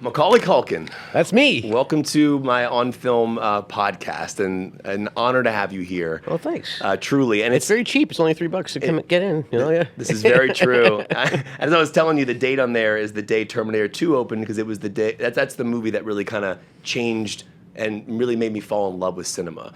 Macaulay Culkin. That's me. Welcome to my On Film podcast, and an honor to have you here. Well, thanks. Truly, and It's very cheap. It's only $3 to come get in. You know, yeah. This is very true. As I was telling you, the date on there is the day Terminator 2 opened, because it was the day that's the movie that really kind of changed and really made me fall in love with cinema.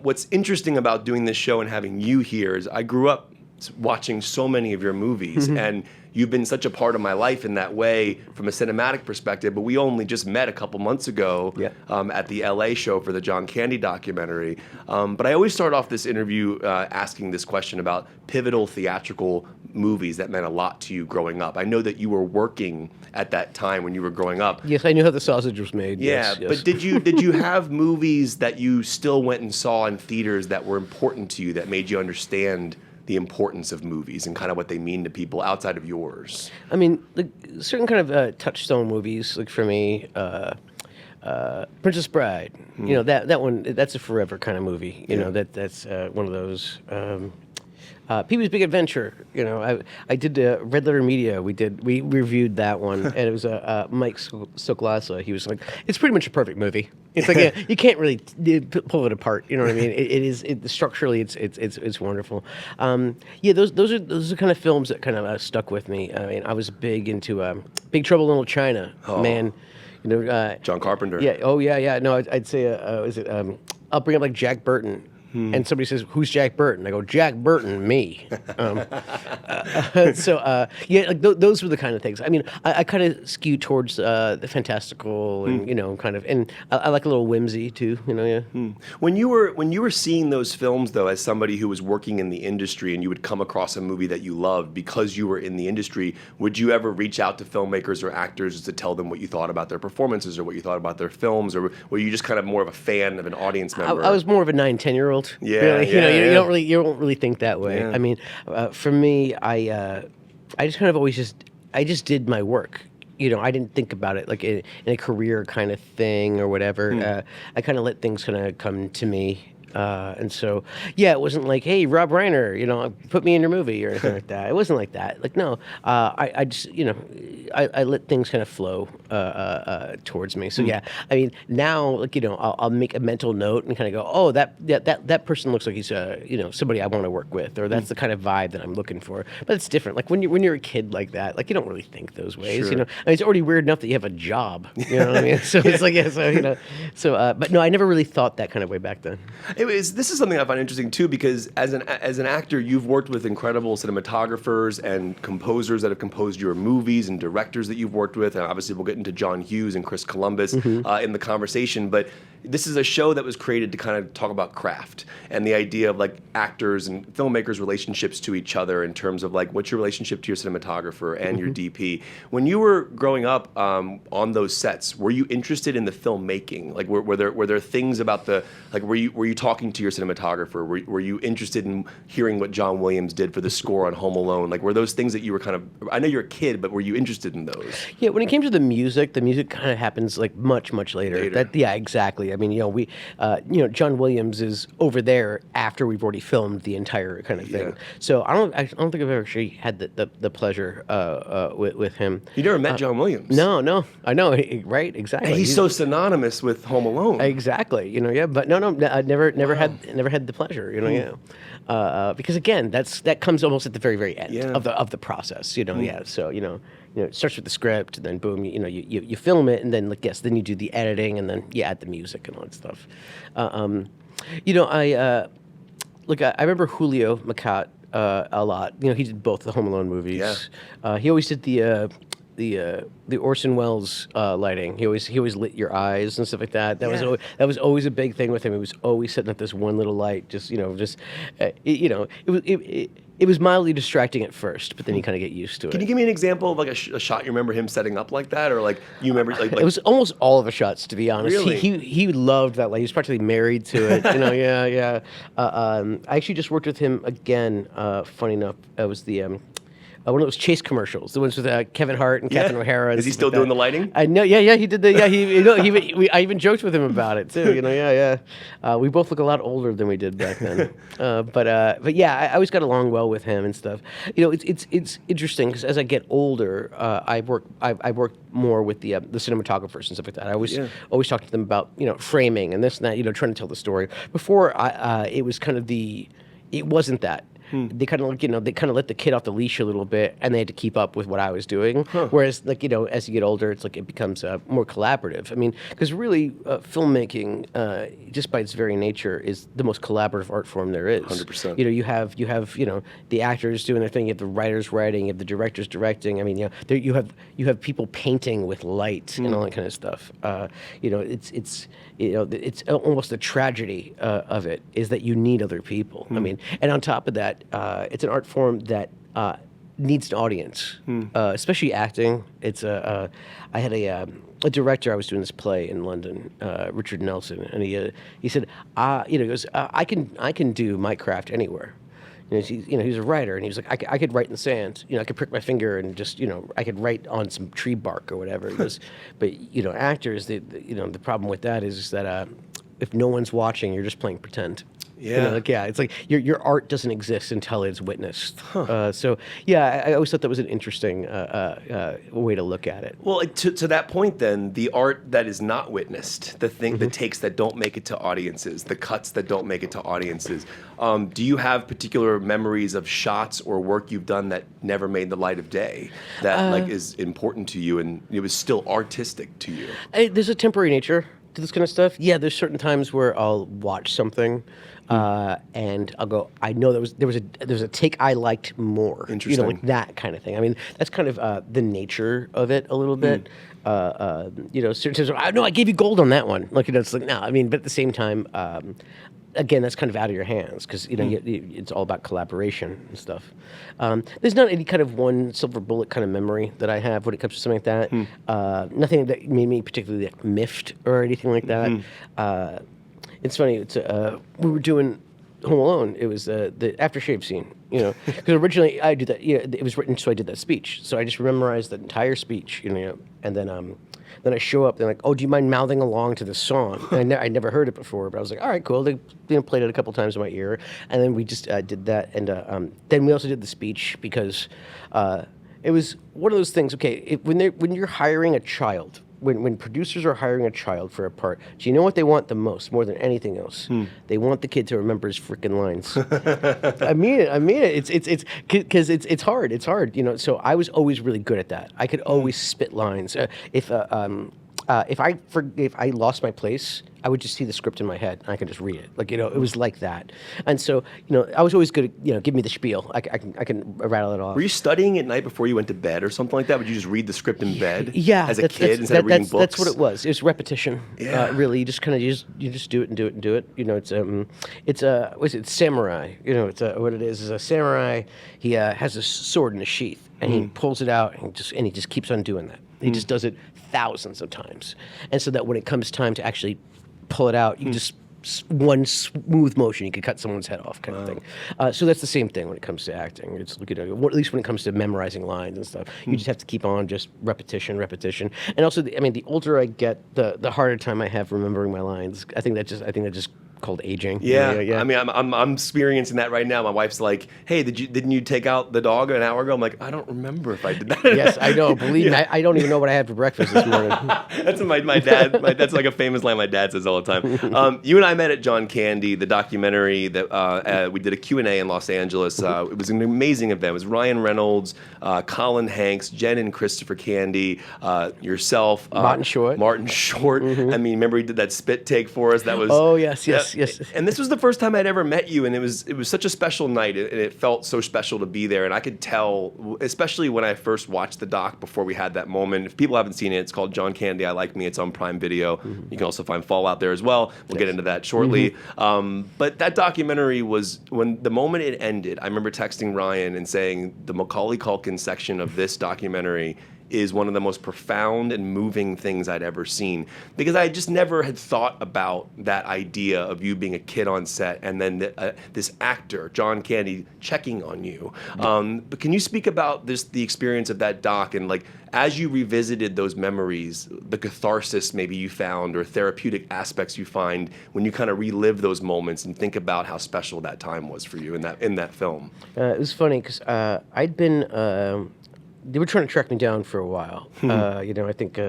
What's interesting about doing this show and having you here is I grew up watching so many of your movies, and you've been such a part of my life in that way from a cinematic perspective, but we only just met a couple months ago at the LA show for the John Candy documentary. But I always start off this interview asking this question about pivotal theatrical movies that meant a lot to you growing up. I know that you were working at that time when you were growing up. Yes, I knew how the sausage was made. Yeah, yes. But did you have movies that you still went and saw in theaters that were important to you, that made you understand the importance of movies and kind of what they mean to people outside of yours? I mean, like, certain kind of touchstone movies, like for me, Princess Bride. You know, that one, that's a forever kind of movie. You know, that's one of those. Pee-wee's Big Adventure. You know, I did Red Letter Media. We reviewed that one, and it was Mike Sokolasa. He was like, it's pretty much a perfect movie. It's like you can't really pull it apart. You know what I mean? It is structurally it's wonderful. Those are kind of films that kind of stuck with me. I mean, I was big into Big Trouble in Little China. Oh. Man, you know, John Carpenter. Yeah. Oh yeah. No, I'd say I'll bring up like Jack Burton. And somebody says, "Who's Jack Burton?" I go, "Jack Burton, me." Those were the kind of things. I mean, I kind of skew towards the fantastical, and you know, kind of, and I like a little whimsy too. You know, yeah. When you were seeing those films, though, as somebody who was working in the industry, and you would come across a movie that you loved because you were in the industry, would you ever reach out to filmmakers or actors to tell them what you thought about their performances or what you thought about their films, or were you just kind of more of a fan of an audience member? I was more of a 9-10-year-old. Yeah, really. You don't really think that way. Yeah. I mean, for me, I just kind of always just did my work. You know, I didn't think about it like in a career kind of thing or whatever. I kind of let things kind of come to me. And so, yeah, it wasn't like, hey, Rob Reiner, you know, put me in your movie or anything like that. It wasn't like that. Like, no, I just, you know, I let things kind of flow towards me. So, yeah, I mean, now, like, you know, I'll make a mental note and kind of go, oh, that person looks like he's, you know, somebody I want to work with, or that's the kind of vibe that I'm looking for. But it's different. Like, when you're a kid like that, like, you don't really think those ways, Sure. you know. I mean, it's already weird enough that you have a job, you know what I mean? So it's like, yeah, so, you know, so, but no, I never really thought that kind of way back then. This is something I find interesting too, because as an actor, you've worked with incredible cinematographers and composers that have composed your movies, and directors that you've worked with, and obviously we'll get into John Hughes and Chris Columbus in the conversation. But this is a show that was created to kind of talk about craft and the idea of like actors and filmmakers' relationships to each other in terms of like what's your relationship to your cinematographer and your DP. When you were growing up on those sets, were you interested in the filmmaking? Like were there things about the like were you talking to your cinematographer? Were you interested in hearing what John Williams did for the score on Home Alone? Like were those things that you were kind of, I know you're a kid, but were you interested in those? Yeah, when it came to the music kind of happens like much later. Yeah, exactly. I mean, you know, John Williams is over there after we've already filmed the entire kind of thing. Yeah. So I don't think I've ever actually had the pleasure with him. You never met John Williams? No, I know, right? Exactly. And he's so synonymous with Home Alone. Exactly. You know, yeah, but no, I never had the pleasure. You know, yeah. Because again, that comes almost at the very end of the process. You know, yeah. So you know, it starts with the script, and then boom, you know, you film it, and then like then you do the editing, and then you add the music and all that stuff. You know, I remember Julio Macat a lot. You know, he did both the Home Alone movies. Yeah. He always did the Orson Welles lighting. He always lit your eyes and stuff like that. That was always a big thing with him. He was always setting up this one little light, it was mildly distracting at first, but then you kind of get used to it. Can you give me an example of like a shot you remember him setting up like that, or like you remember like it was almost all of the shots, to be honest. Really? He loved that light. He was practically married to it. You know, yeah. I actually just worked with him again. Funny enough, it was the one of those Chase commercials, the ones with Kevin Hart and Catherine O'Hara. Is he still doing the lighting? I know. Yeah, he did the. Yeah, I even joked with him about it too. We both look a lot older than we did back then. But yeah, I always got along well with him and stuff. It's interesting because as I get older, I work more with the cinematographers and stuff like that. I always talk to them about framing and this and that. Trying to tell the story. Before it was kind of it wasn't that. They kind of they kind of let the kid off the leash a little bit, and they had to keep up with what I was doing. Whereas as you get older, it's like it becomes more collaborative. I mean, because really, filmmaking, just by its very nature, is the most collaborative art form there is. 100%. You have the actors doing their thing, you have the writers writing, you have the directors directing. I mean, you have people painting with light and all that kind of stuff. It's almost the tragedy of it is that you need other people. I mean, and on top of that, it's an art form that needs an audience, especially acting. It's I had a director. I was doing this play in London, Richard Nelson, and he said, he goes, I can do my craft anywhere. He's a writer, and he was like, I could write in the sand. I could prick my finger and just, I could write on some tree bark or whatever. He goes, but actors, the problem with that is that if no one's watching, you're just playing pretend. Yeah. It's like your art doesn't exist until it's witnessed. So yeah, I always thought that was an interesting way to look at it. Well, to that point, then the art that is not witnessed, the takes that don't make it to audiences, the cuts that don't make it to audiences. Do you have particular memories of shots or work you've done that never made the light of day that is important to you and it was still artistic to you? There's a temporary nature to this kind of stuff. Yeah, there's certain times where I'll watch something. And I'll go, I know there was a take I liked more. Interesting. Like that kind of thing. I mean, that's kind of the nature of it a little bit. Certain times, I gave you gold on that one. It's like, no, I mean, but at the same time, again, that's kind of out of your hands because, it's all about collaboration and stuff. There's not any kind of one silver bullet kind of memory that I have when it comes to something like that. Nothing that made me particularly miffed or anything like that. It's funny. We were doing Home Alone. It was the aftershave scene. Because originally I did that. It was written so I did that speech. So I just memorized the entire speech. And then I show up. They're like, "Oh, do you mind mouthing along to the song?" And I never heard it before, but I was like, "All right, cool." They played it a couple times in my ear, and then we just did that. And then we also did the speech because it was one of those things. Okay, when you're hiring a child. When producers are hiring a child for a part, do you know what they want the most, more than anything else? They want the kid to remember his freaking lines. I mean it. It's because it's hard. It's hard. So I was always really good at that. I could always spit lines. If I lost my place, I would just see the script in my head and I could just read it. It was like that. And so, I was always good at, give me the spiel. I can rattle it off. Were you studying at night before you went to bed or something like that? Would you just read the script in bed? Yeah, as a kid instead of reading books? That's what it was. It was repetition. Yeah. Really, you just kind of you just do it and do it and do it. It's samurai. What it is a samurai. He has a sword in a sheath and he pulls it out and he just keeps on doing that. He just does it thousands of times, and so that when it comes time to actually pull it out, you just one smooth motion, you could cut someone's head off, kind of thing. So that's the same thing when it comes to acting. It's at least when it comes to memorizing lines and stuff, you just have to keep on just repetition, and also, the older I get, the harder time I have remembering my lines. I think that just called aging. Yeah. I mean, I'm experiencing that right now. My wife's like, "Hey, didn't you take out the dog an hour ago?" I'm like, "I don't remember if I did that." Yes, I know. Believe me, I don't even know what I had for breakfast this morning. That's my dad. That's like a famous line my dad says all the time. You and I met at John Cundy, the documentary that we did a Q&A in Los Angeles. It was an amazing event. It was Ryan Reynolds, Colin Hanks, Jen and Christopher Candy, yourself, Martin Short. I mean, remember he did that spit take for us? That was yes. And this was the first time I'd ever met you, and it was such a special night, and it felt so special to be there. And I could tell, especially when I first watched the doc before we had that moment. If people haven't seen it, it's called John Cundy, I Like Me. It's on Prime Video. You can also find Fallout there as well. We'll get into that shortly. But that documentary was, when the moment it ended, I remember texting Ryan and saying the Macaulay Culkin section of this documentary is one of the most profound and moving things I'd ever seen, because I just never had thought about that idea of you being a kid on set and then this actor, John Candy, checking on you. But can you speak about the experience of that doc, and like as you revisited those memories, the catharsis maybe you found or therapeutic aspects you find when you kind of relive those moments and think about how special that time was for you in that film? It was funny because I'd been. They were trying to track me down for a while. I think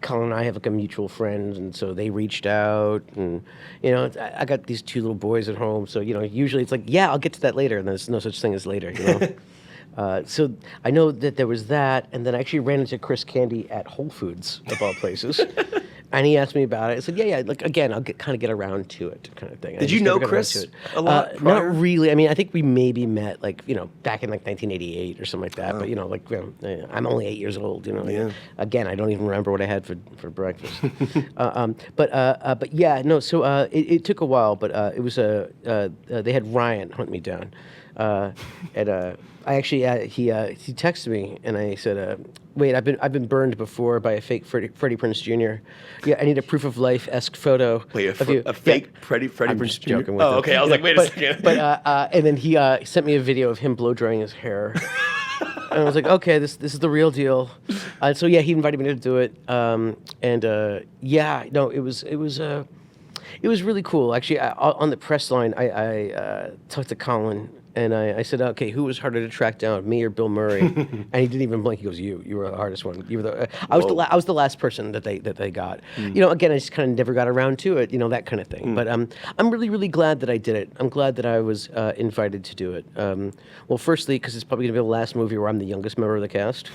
Colin and I have like a mutual friend, and so they reached out, and I got these two little boys at home, so usually it's like, yeah, I'll get to that later, and there's no such thing as later. So I know that there was that, and then I actually ran into Chris Candy at Whole Foods of all places. And he asked me about it. I said, yeah, like, again, I'll kind of get around to it, kind of thing. Did you know Chris a lot prior? Not really. I mean, I think we maybe met, like, back in, like, 1988 or something like that. Oh. But, I'm only 8 years old, Yeah. Again, I don't even remember what I had for breakfast. But yeah, no, so it took a while, but it was, they had Ryan hunt me down. I actually, he texted me, and I said, wait, I've been burned before by a fake Freddie Prinze Jr. Yeah, I need a proof of life-esque photo. Wait, a fake Freddie I'm Prinze just Jr.? joking with him. Okay, I was like, wait a second. And then he sent me a video of him blow drying his hair. And I was like, okay, this is the real deal. So yeah, he invited me to do it. It was really cool. Actually, on the press line, I talked to Colin, and I said, okay, who was harder to track down, me or Bill Murray? And he didn't even blink. He goes, you were the hardest one. You were I was the last person that they got. Again, I just kind of never got around to it, that kind of thing. But I'm really, really glad that I did it. I'm glad that I was invited to do it. Well, firstly, because it's probably going to be the last movie where I'm the youngest member of the cast.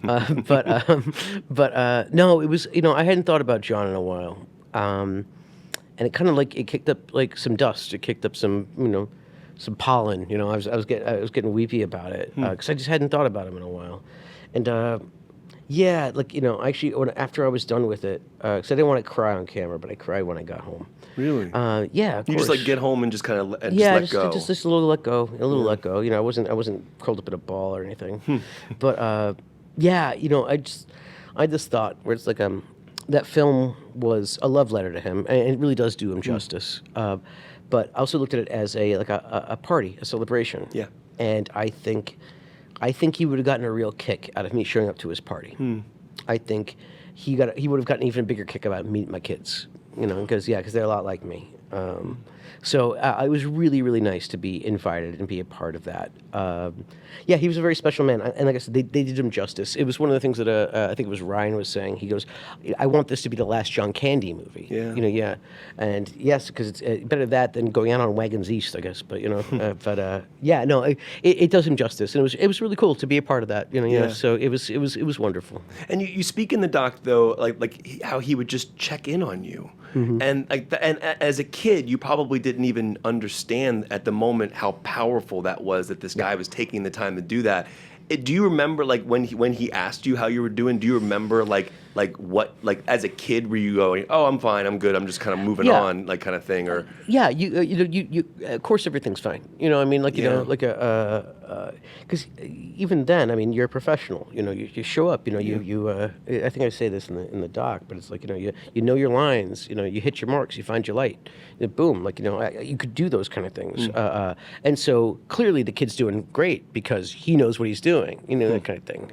But no, it was, I hadn't thought about John in a while. And it kind of it kicked up like some dust. It kicked up some, some pollen. I was getting weepy about it because I just hadn't thought about him in a while. And yeah, actually, after I was done with it, because I didn't want to cry on camera, but I cried when I got home. Really? Yeah, of you course. just get home and just kind of let go. Just a little let go, let go. I wasn't curled up in a ball or anything. But yeah, I had this thought where it's like that film was a love letter to him, and it really does do him justice. But I also looked at it as a party, a celebration. Yeah. And I think he would have gotten a real kick out of me showing up to his party. I think he would have gotten an even bigger kick about meeting my kids. Because they're a lot like me. So it was really, really nice to be invited and be a part of that. Yeah, he was a very special man. And like I said, they did him justice. It was one of the things that I think it was Ryan was saying. He goes, I want this to be the last John Candy movie. Yeah. Yeah. And yes, because it's better that than going out on Wagons East, I guess. But, yeah, no, it does him justice. And it was really cool to be a part of that. Yeah. So it was wonderful. And you speak in the doc, though, like how he would just check in on you. And and as a kid, you probably didn't even understand at the moment how powerful that was, that this guy was taking the time to do that. Do you remember when he asked you how you were doing? Do you remember what as a kid were you going, oh, I'm fine, I'm good, I'm just kind of moving on, kind of thing, or yeah, you of course everything's fine. Because even then, I mean, you're a professional. You show up. I think I say this in the doc, but it's you know your lines. You hit your marks. You find your light. Boom. You could do those kind of things. And so clearly the kid's doing great because he knows what he's doing. That kind of thing.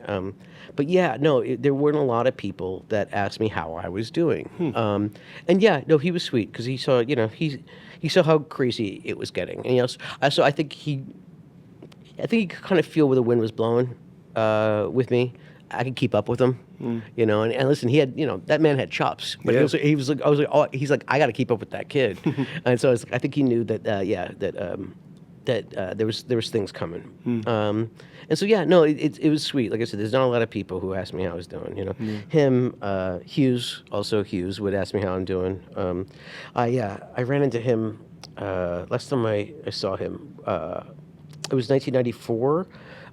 But yeah, no, there weren't a lot of people that asked me how I was doing. And yeah, no, he was sweet because he saw, he saw how crazy it was getting. And so I think he could kind of feel where the wind was blowing with me. I could keep up with him, and listen, he had, that man had chops, but he's like, I got to keep up with that kid. And so I think he knew that, that there was things coming. And so, yeah, no, it was sweet. Like I said, there's not a lot of people who ask me how I was doing, Him, Hughes would ask me how I'm doing. I ran into him, last time I saw him, it was 1994.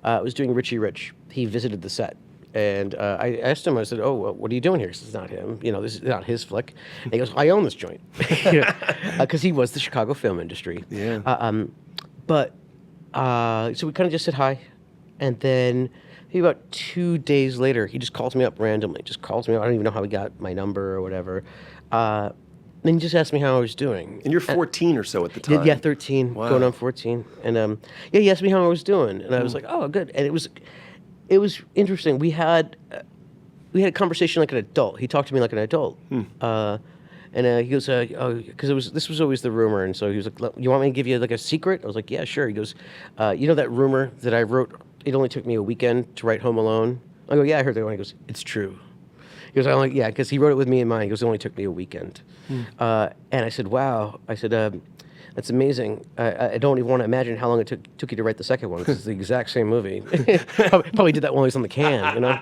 I was doing Richie Rich. He visited the set. And I asked him, I said, oh, well, what are you doing here? He says, it's not him. This is not his flick. And he goes, I own this joint. Because he was the Chicago film industry. Yeah. So we kind of just said hi. And then maybe about 2 days later, he just calls me up randomly. Just calls me up. I don't even know how he got my number or whatever. And he just asked me how I was doing. And you're 14 or so at the time. Yeah, 13, Wow. going on 14. And yeah, he asked me how I was doing, and I was like, oh, good. And it was interesting. We had a conversation like an adult. He talked to me like an adult. And he goes, because this was always the rumor, and so he was like, "You want me to give you like a secret?" I was like, "Yeah, sure." He goes, "You know that rumor that I wrote? It only took me a weekend to write Home Alone." I go, "Yeah, I heard that one." He goes, "It's true." He goes, "Yeah," because he wrote it with me in mind. He goes, "It only took me a weekend." And I said, "Wow." I said, "That's amazing. I don't even want to imagine how long it took you to write the second one, because it's the exact same movie." Probably did that while he was on the can, you know?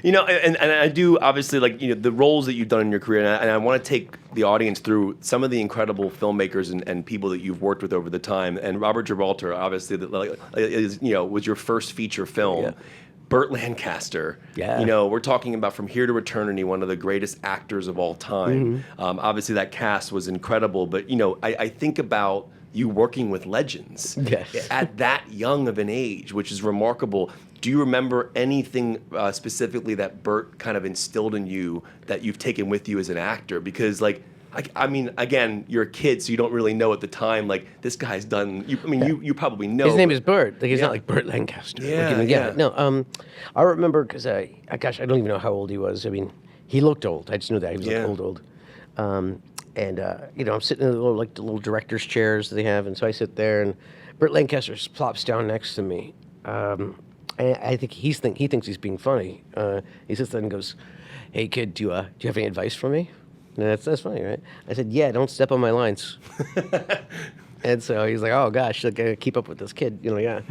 You know, and I do obviously, like, you know, the roles that you've done in your career, and I want to take the audience through some of the incredible filmmakers and people that you've worked with over the time. And Robert Gibraltar, obviously, was your first feature film. Yeah. Burt Lancaster. Yeah. You know, we're talking about From Here to Eternity, one of the greatest actors of all time. Obviously, that cast was incredible. But, you know, I think about you working with legends Yes. at that young of an age, which is remarkable. Do you remember anything specifically that Burt kind of instilled in you that you've taken with you as an actor? Because, like, I mean, again, you're a kid, so you don't really know at the time. Like, this guy's done. You probably know. His name is Burt. Like, he's not like Burt Lancaster. Yeah, Like, yeah. No, I remember because gosh, I don't even know how old he was. I mean, he looked old. I just knew that he was like old. And you know, I'm sitting in the little director's chairs that they have, and so I sit there, and Burt Lancaster plops down next to me. And I think he thinks he's being funny. He sits there and goes, "Hey kid, do you have any advice for me?" And that's funny, right? I said, "Yeah, don't step on my lines." And so he's like, "Oh gosh, like, keep up with this kid," you know? Yeah,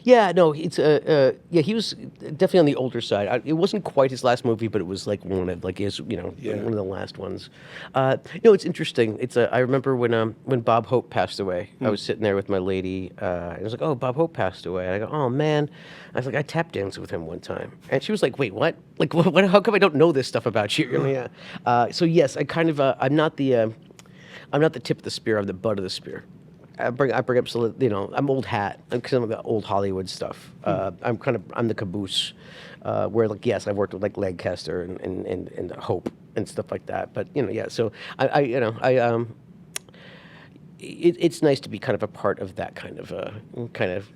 yeah. No, it's yeah. He was definitely on the older side. It wasn't quite his last movie, but it was like one of his, one of the last ones. It's interesting. It's I remember when Bob Hope passed away. I was sitting there with my lady. And I was like, "Oh, Bob Hope passed away." And I go, "Oh man," I was like, "I tap danced with him one time," and she was like, "Wait, what? Like, what? How come I don't know this stuff about you?" So yes, I kind of I'm not the tip of the spear. I'm the butt of the spear. I bring up some, I'm old hat. I'm some of the old Hollywood stuff. I'm the caboose. Where, like, yes, I've worked with like Lancaster and Hope and stuff like that. But so it's nice to be kind of a part of that kind of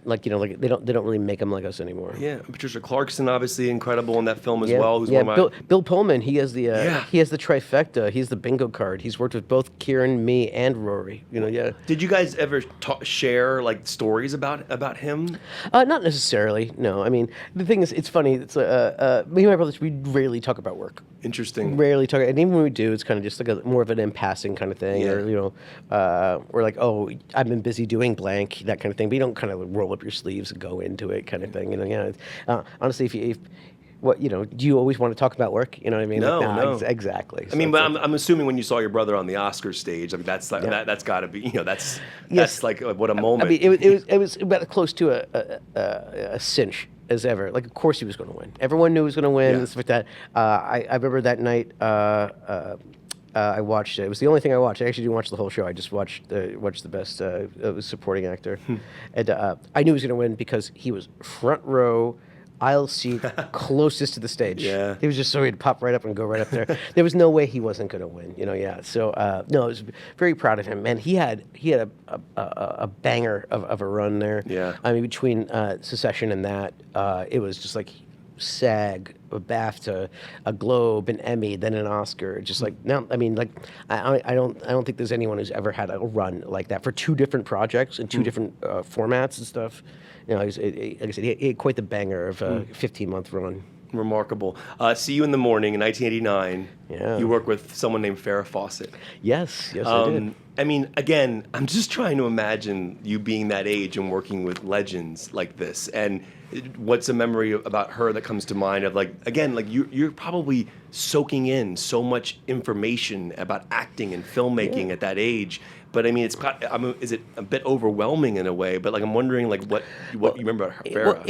like they don't really make them like us anymore. Yeah, Patricia Clarkson, obviously incredible in that film as well. Who's one of my... Bill Pullman, he has the trifecta. He's the bingo card. He's worked with both Kieran, me, and Rory. Did you guys ever share like stories about him? Not necessarily. No, I mean the thing is, it's funny. It's me and my brothers, we rarely talk about work. Interesting. Rarely talk, and even when we do, it's kind of just like more of an in passing kind of thing, or we're like, "Oh, I've been busy doing blank," that kind of thing. But you don't kind of roll up your sleeves and go into it, kind of thing. Honestly, do you always want to talk about work? You know what I mean? No. Exactly. I mean, but I'm assuming when you saw your brother on the Oscars stage, I mean, that's like that's got to be, that's like what a moment. I mean, it was about close to a cinch as ever. Like, of course he was going to win. Everyone knew he was going to win. And stuff like that. I remember that night. I watched it. It was the only thing I watched. I actually didn't watch the whole show. I just watched the best supporting actor, and I knew he was going to win because he was front row, aisle seat, closest to the stage. Yeah, he was just so he'd pop right up and go right up there. There was no way he wasn't going to win. So no, I was very proud of him. Man, he had a banger of a run there. Yeah, I mean, between Secession and that, it was just like SAG, a BAFTA, a Globe, an Emmy, then an Oscar. Just like now, I mean, like I don't think there's anyone who's ever had a run like that for two different projects and two different formats and stuff. Like I said, he had quite the banger of a 15-month run. Remarkable. See You in the Morning in 1989. Yeah. You work with someone named Farrah Fawcett. Yes, I did. I mean, again, I'm just trying to imagine you being that age and working with legends like this. And what's a memory about her that comes to mind of, like, again, like you're probably soaking in so much information about acting and filmmaking at that age. But I mean, is it a bit overwhelming in a way? But like, I'm wondering, like, what you remember about Farrah? Well,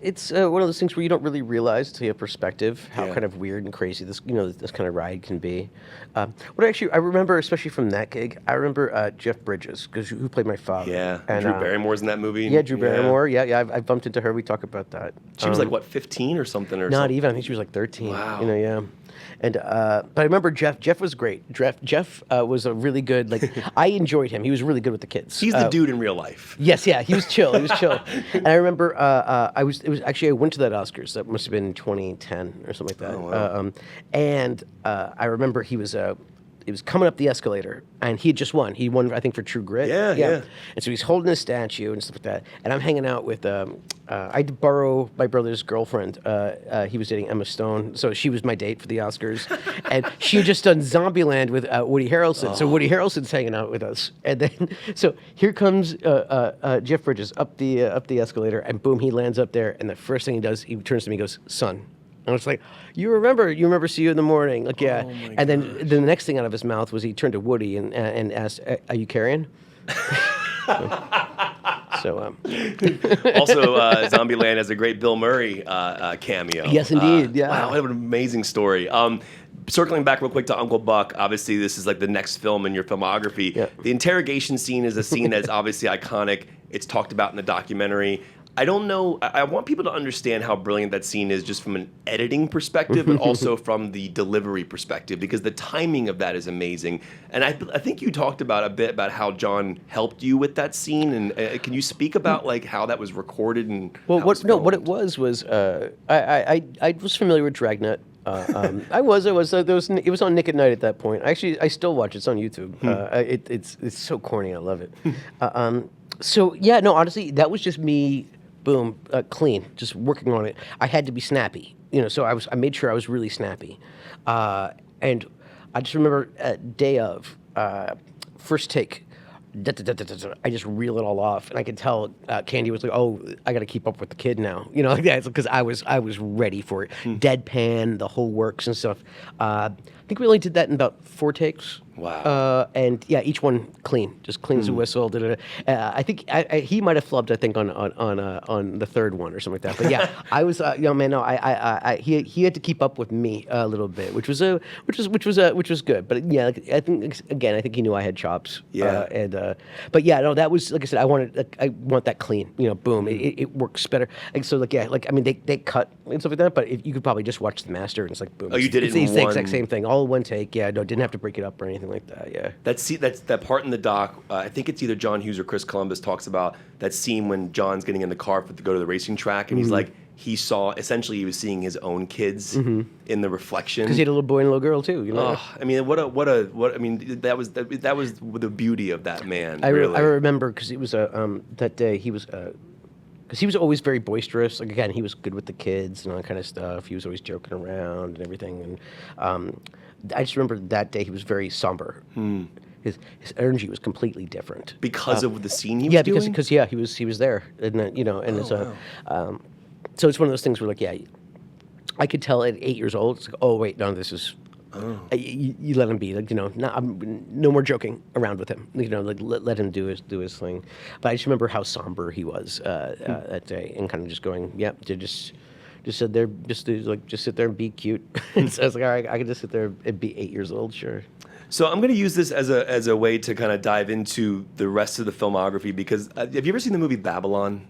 it's one of those things where you don't really realize till you have perspective how kind of weird and crazy this this kind of ride can be. I remember, especially from that gig, I remember Jeff Bridges, who played my father. Yeah, and Drew Barrymore's in that movie. Yeah, Drew Barrymore. Yeah, I bumped into her. We talk about that. She was like what, 15 or something, or not something? even. I think she was like 13. Wow. Yeah. And but I remember Jeff. Jeff was great. Jeff was a really good. Like I enjoyed him. He was really good with the kids. He's the dude in real life. Yes, yeah, he was chill. He was chill. And I remember I went to that Oscars. That must have been 2010 or something like that. Oh, wow. I remember he was coming up the escalator, and he had just won. He won, I think, for True Grit. Yeah. And so he's holding a statue and stuff like that. And I'm hanging out with, I had to borrow my brother's girlfriend. He was dating Emma Stone, so she was my date for the Oscars. And she had just done Zombieland with Woody Harrelson. So Woody Harrelson's hanging out with us. And then, so here comes Jeff Bridges up the escalator, and boom, he lands up there. And the first thing he does, he turns to me and goes, "Son." And it's like, you remember see you in the morning. Like, yeah. Oh And then the next thing out of his mouth was he turned to Woody and asked, "Are you carrying?" So Also, Zombieland has a great Bill Murray cameo. Yes, indeed. Yeah. Wow, what an amazing story. Circling back real quick to Uncle Buck, obviously this is like the next film in your filmography. Yeah. The interrogation scene is a scene that's obviously iconic. It's talked about in the documentary. I don't know. I want people to understand how brilliant that scene is just from an editing perspective, but also from the delivery perspective, because the timing of that is amazing. And I think you talked about a bit about how John helped you with that scene. And can you speak about like how that was recorded and what it was I was familiar with Dragnet. It was on Nick at Night at that point. I still watch it. It's on YouTube. It's so corny. I love it. So yeah, no, honestly, that was just me. Boom, clean, just working on it. I had to be snappy, so I made sure I was really snappy. And I just remember day of, first take, I just reel it all off, and I could tell Candy was like, "Oh, I got to keep up with the kid now," like that, because I was ready for it. Deadpan, the whole works and stuff. I think we only did that in about 4 takes. Wow. And yeah, each one clean, just clean as a whistle. I think he might have flubbed. I think on the third one or something like that. But yeah, I was man. No, he had to keep up with me a little bit, which was good. But yeah, I think he knew I had chops. Yeah. But yeah, no, that was, like I said, I want that clean. Boom, it works better. Like, so like, yeah, like, I mean, they cut and stuff like that. But you could probably just watch the master and it's like, boom. Oh, you did it in the one. exact same thing, all in one take. Yeah, no, didn't have to break it up or anything like that. Yeah. That's that part in the doc. I think it's either John Hughes or Chris Columbus talks about that scene when John's getting in the car to go to the racing track, and he's like, he was seeing his own kids in the reflection. Because he had a little boy and a little girl too. I mean, I mean, that was the beauty of that man. I really. remember because it was that day he was. Because he was always very boisterous. Like, again, he was good with the kids and all that kind of stuff. He was always joking around and everything. And I just remember that day he was very somber. His energy was completely different Because of the scene he was doing? Yeah, because he was there, and then, wow. So it's one of those things where, like, yeah, I could tell at 8 years old. It's like, oh wait, no, this is. You let him be, like, no more joking around with him. Like, let him do his thing. But I just remember how somber he was that day, and kind of just going, yep, just sit there, just sit there and be cute. So I was like, all right, I can just sit there and be 8 years old, sure. So I'm going to use this as a way to kind of dive into the rest of the filmography, because have you ever seen the movie Babylon?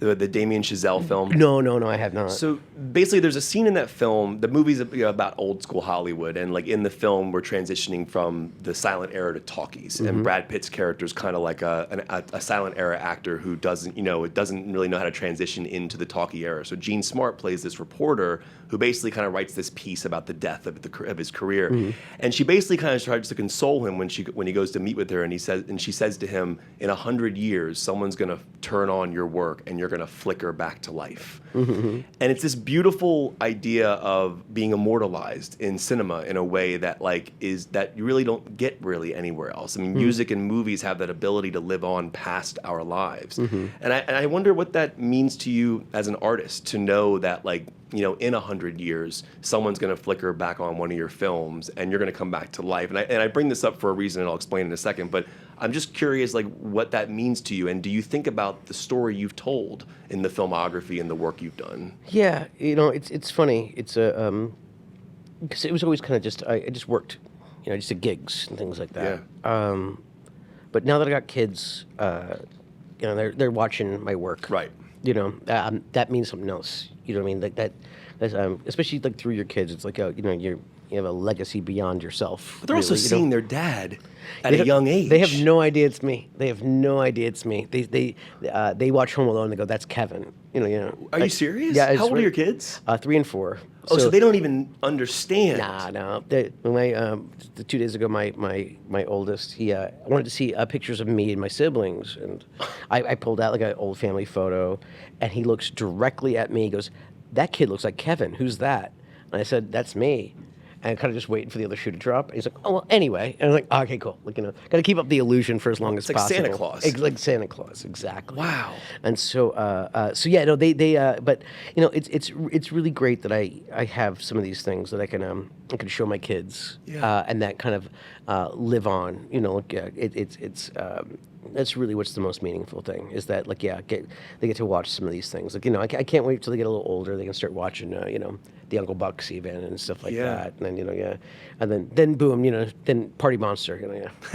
The Damien Chazelle film? No, I have not. So basically, there's a scene in that film. The movie's about old school Hollywood, and like in the film, we're transitioning from the silent era to talkies. And Brad Pitt's character is kind of like a silent era actor who doesn't really know how to transition into the talkie era. So Gene Smart plays this reporter who basically kind of writes this piece about the death of his career, and she basically kind of tries to console him when he goes to meet with her, and she says to him, in 100 years, someone's going to turn on your work, and you're they're going to flicker back to life. And it's this beautiful idea of being immortalized in cinema in a way that that you really don't get really anywhere else. I mean, music and movies have that ability to live on past our lives. And I wonder what that means to you as an artist, to know that in 100 years, someone's going to flicker back on one of your films and you're going to come back to life. And I bring this up for a reason, and I'll explain in a second, but I'm just curious, what that means to you. And do you think about the story you've told in the filmography and the work you've done? Yeah, it's funny. It's because it was always kind of just, I just worked, I just did gigs and things like that. Yeah. But now that I got kids, they're watching my work. Right. That means something else. You know what I mean? That's, especially through your kids, it's you have a legacy beyond yourself. But they're also seeing their dad at They a young age. They have no idea it's me. They have no idea it's me. They watch Home Alone and they go, "That's Kevin." Are you serious? Yeah. How old are your kids? 3 and 4. So they don't even understand. No. The 2 days ago, my oldest, he wanted to see pictures of me and my siblings, and I pulled out an old family photo, and he looks directly at me. He goes, "That kid looks like Kevin. Who's that?" And I said, "That's me." And kind of just waiting for the other shoe to drop. And he's like, "Oh, well, anyway." And I'm like, oh, "Okay, cool." Got to keep up the illusion for as long as like possible. Santa Claus. It's like Santa Claus, exactly. Wow. And so, but it's really great that I have some of these things that I can show my kids, and that kind of live on. That's really what's the most meaningful thing, is that they get to watch some of these things. I can't wait till they get a little older. They can start watching the Uncle Bucks even and stuff like that. And then and then boom, then Party Monster,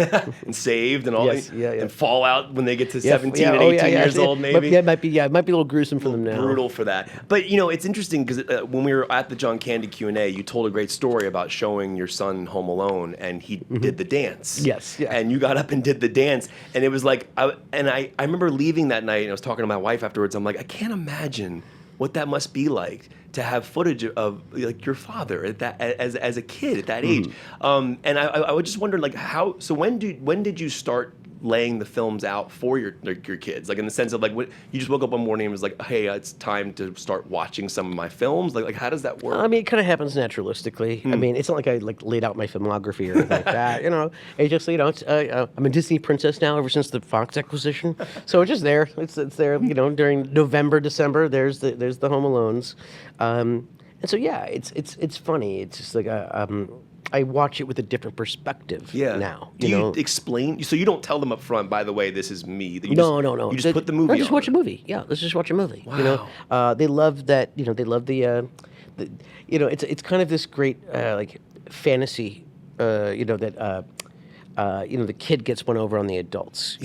and Saved and all. Yes, and Fallout when they get to 17 and 18 years old, maybe. It might be a little gruesome for them now. Brutal for that. But it's interesting because when we were at the John Candy Q&A, you told a great story about showing your son Home Alone, and he did the dance. Yes, yeah. And you got up and did the dance, and it was I remember leaving that night, and I was talking to my wife afterwards. I'm like, I can't imagine what that must be like to have footage of your father at that as a kid at that age. And I was just wondering how. So when did you start laying the films out for your kids? In the sense of what you just woke up one morning and was like, "Hey, it's time to start watching some of my films." How does that work? I mean, it kind of happens naturalistically. I mean, it's not like I laid out my filmography or anything like that. It just it's, I'm a Disney princess now ever since the Fox acquisition, so it's just there. It's there. During November, December, there's the Home Alones, and so it's funny. It's just I watch it with a different perspective now. Do you explain? So you don't tell them up front, by the way, this is me. No. You just put the movie on. Just watch a movie. Yeah, let's just watch a movie. Wow. They love that. They love the it's kind of this great fantasy. That the kid gets one over on the adults.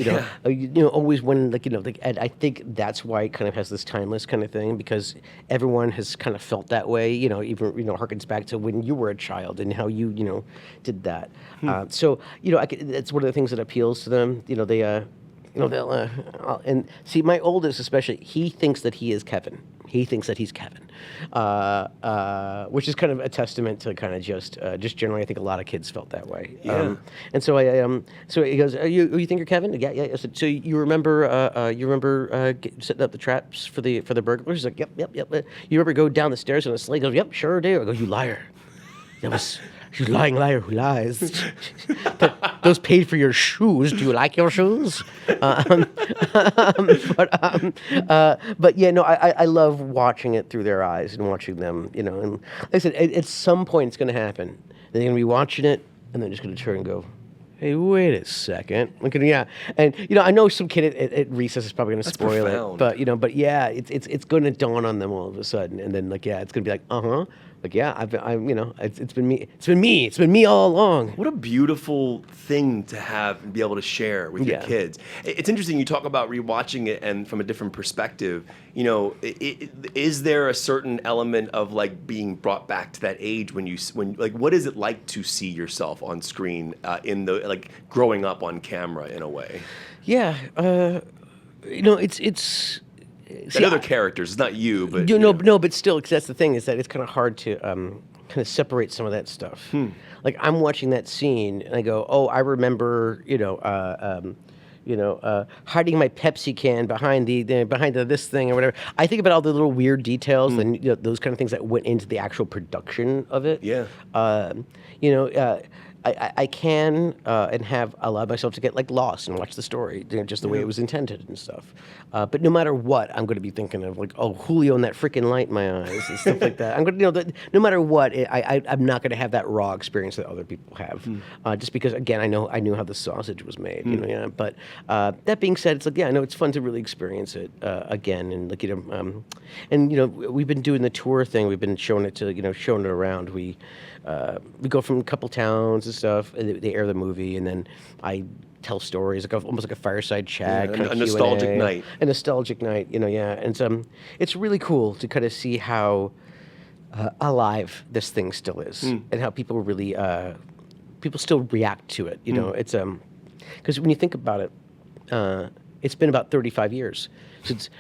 Always when and I think that's why it kind of has this timeless kind of thing, because everyone has kind of felt that way. Even harkens back to when you were a child and how you did that. So it's one of the things that appeals to them. They'll and see, my oldest especially, he thinks that he is Kevin. He thinks that he's Kevin, which is kind of a testament to kind of just generally. I think a lot of kids felt that way. Yeah. And so so he goes, "You think you're Kevin?" Yeah. I said, "So you remember setting up the traps for the burglars?" He's like, "Yep. You remember go down the stairs on a sleigh?" He goes, "Yep, sure do." I go, "You liar! That was." You lying liar who lies. Those paid for your shoes. Do you like your shoes? But yeah, no, I love watching it through their eyes and watching them, And like I said, at some point it's going to happen. They're going to be watching it, and they're just going to turn and go, "Hey, wait a second." And I know some kid at recess is probably going to spoil profound. it, but yeah, it's going to dawn on them all of a sudden, and then it's going to be like, it's been me all along. What a beautiful thing to have and be able to share with your kids. It's interesting you talk about rewatching it and from a different perspective. Is there a certain element of being brought back to that age when what is it like to see yourself on screen in the growing up on camera in a way? Yeah, it's. See, other characters, it's not you, but no, but still, because that's the thing, is that it's kind of hard to kind of separate some of that stuff. I'm watching that scene and I go, "Oh, I remember, hiding my Pepsi can behind this thing or whatever. I think about all the little weird details and those kind of things that went into the actual production of it. Yeah. I can and have allowed myself to get like lost and watch the story, just the way it was intended and stuff. But no matter what, I'm going to be thinking of like, oh, Julio and that freaking light in my eyes and stuff like that. I'm going to, no matter what, I'm not going to have that raw experience that other people have, just because again, I knew how the sausage was made. But that being said, it's like I know it's fun to really experience it again, and like we've been doing the tour thing. We've been showing it around. We go from a couple towns and stuff. And they air the movie, and then I tell stories, almost like a fireside chat, a nostalgic night. A nostalgic night, And it's really cool to kind of see how alive this thing still is, and how people really people still react to it. It's because when you think about it, it's been about 35 years since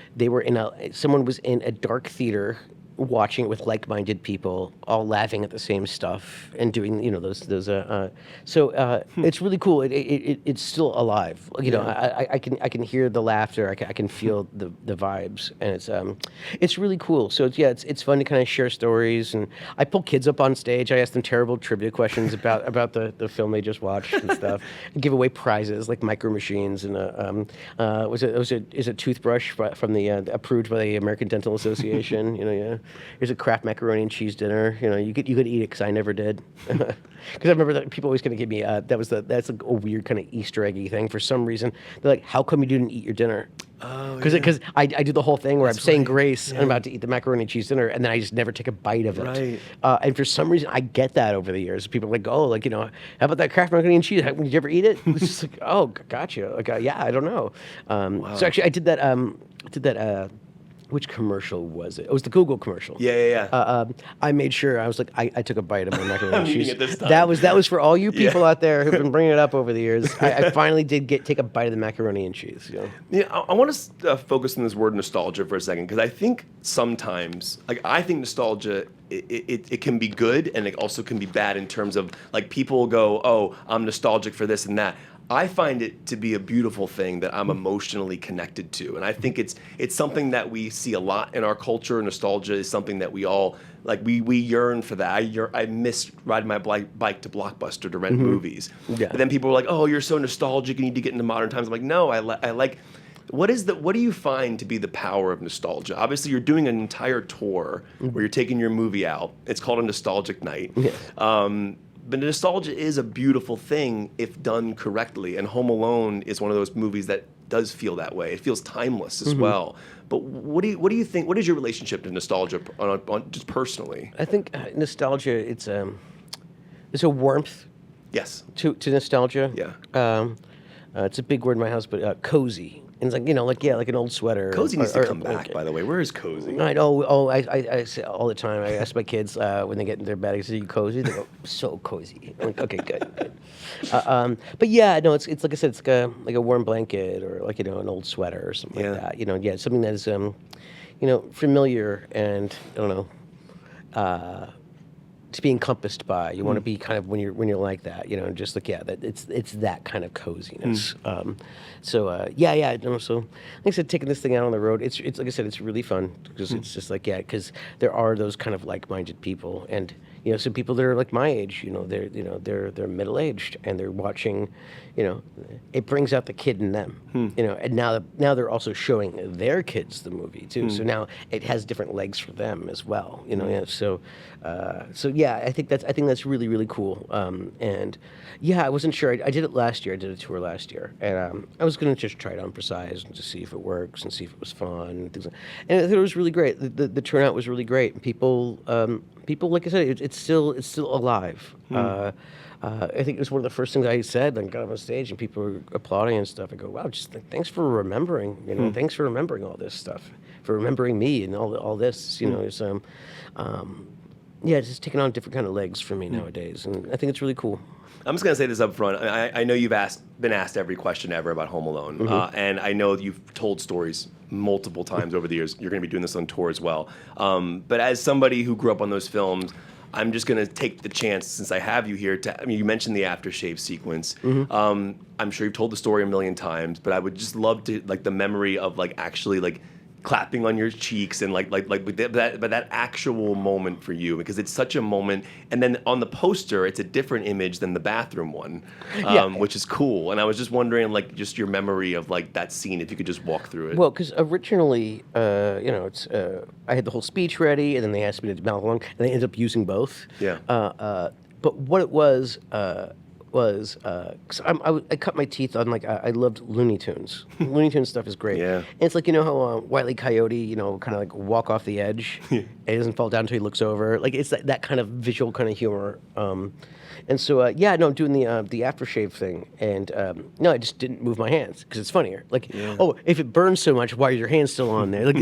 someone was in a dark theater watching it with like-minded people, all laughing at the same stuff and doing, it's really cool. It's still alive. I can hear the laughter. I can feel the vibes, and it's really cool. So it's fun to kind of share stories, and I pull kids up on stage. I ask them terrible trivia questions about the film they just watched and stuff, and give away prizes like micro machines and is a toothbrush from the approved by the American Dental Association. Here's a Kraft macaroni and cheese dinner. You could eat it because I never did. Because I remember that people always going to give me that's like a weird kind of Easter eggy thing for some reason. They're like, how come you didn't eat your dinner? Because I do the whole thing where I'm saying grace and I'm about to eat the macaroni and cheese dinner, and then I just never take a bite of it. Right. And for some reason, I get that over the years. People are like, oh, how about that Kraft macaroni and cheese? Did you ever eat it? It's just like, oh, gotcha. Like, yeah, I don't know. So actually, I did that. Which commercial was it? It was the Google commercial. Yeah. I made sure I was like, I took a bite of my macaroni and cheese. It this time. That was for all you people out there who've been bringing it up over the years. I finally did take a bite of the macaroni and cheese. Yeah, I want to focus on this word nostalgia for a second, because I think sometimes, I think nostalgia, it can be good, and it also can be bad in terms of, people go, oh, I'm nostalgic for this and that. I find it to be a beautiful thing that I'm emotionally connected to, and I think it's something that we see a lot in our culture. Nostalgia is something that we all we yearn for that. I miss riding my bike to Blockbuster to rent movies. Yeah. But then people were like, "Oh, you're so nostalgic. You need to get into modern times." I'm like, no, I like. What do you find to be the power of nostalgia? Obviously, you're doing an entire tour where you're taking your movie out. It's called a nostalgic night. Yes. But nostalgia is a beautiful thing if done correctly, and Home Alone is one of those movies that does feel that way. It feels timeless as well. But what do you think? What is your relationship to nostalgia, on just personally? I think nostalgia. It's a warmth. Yes. To nostalgia. Yeah. It's a big word in my house, but cozy. And it's like an old sweater. Cozy needs to come back, by the way. Where is cozy? I know. Oh, I say all the time. I ask my kids when they get in their bed, I say, "Are you cozy?" They go, "So cozy." I'm like, "Okay, good." But yeah, no, it's like I said, it's like a warm blanket or an old sweater or something like that. Something that is familiar and I don't know. To be encompassed by, you want to be kind of when you're like that, just that it's that kind of coziness. So like I said, taking this thing out on the road, it's like I said, it's really fun because it's just because there are those kind of like-minded people, and some people that are like my age, they're middle-aged and they're watching, it brings out the kid in them, and now they're also showing their kids the movie too. So now it has different legs for them as well, So I think that's really, really cool. And I wasn't sure. I did it last year. I did a tour last year, and I was going to just try it on for size and just see if it works and see if it was fun and things. And I thought it was really great. The turnout was really great. And people, like I said, it's still alive. I think it was one of the first things I said. I got up on stage and people were applauding and stuff. I go, wow, just thanks for remembering. Thanks for remembering all this stuff, for remembering me and all this. It's it's just taking on different kind of legs for me nowadays, and I think it's really cool. I'm just going to say this up front. I know you've been asked every question ever about Home Alone, and I know you've told stories multiple times over the years. You're going to be doing this on tour as well. But as somebody who grew up on those films, I'm just going to take the chance, since I have you here, you mentioned the aftershave sequence. I'm sure you've told the story a million times, but I would just love to, like, the memory of, like, actually, like, clapping on your cheeks and like that actual moment for you, because it's such a moment. And then on the poster, it's a different image than the bathroom one, which is cool. And I was just wondering, like, just your memory of, like, that scene, if you could just walk through it. Well, because originally, it's I had the whole speech ready, and then they asked me to mouth along, and they ended up using both. Yeah. But what it was 'cause I cut my teeth on, like, I loved Looney Tunes. Looney Tunes stuff is great. Yeah. And it's like, how Wile E. Coyote, kind of like walk off the edge, and he doesn't fall down until he looks over. Like, it's that kind of visual kind of humor. And so, doing the aftershave thing, and no, I just didn't move my hands because it's funnier. Like, oh, if it burns so much, why are your hands still on there? Like,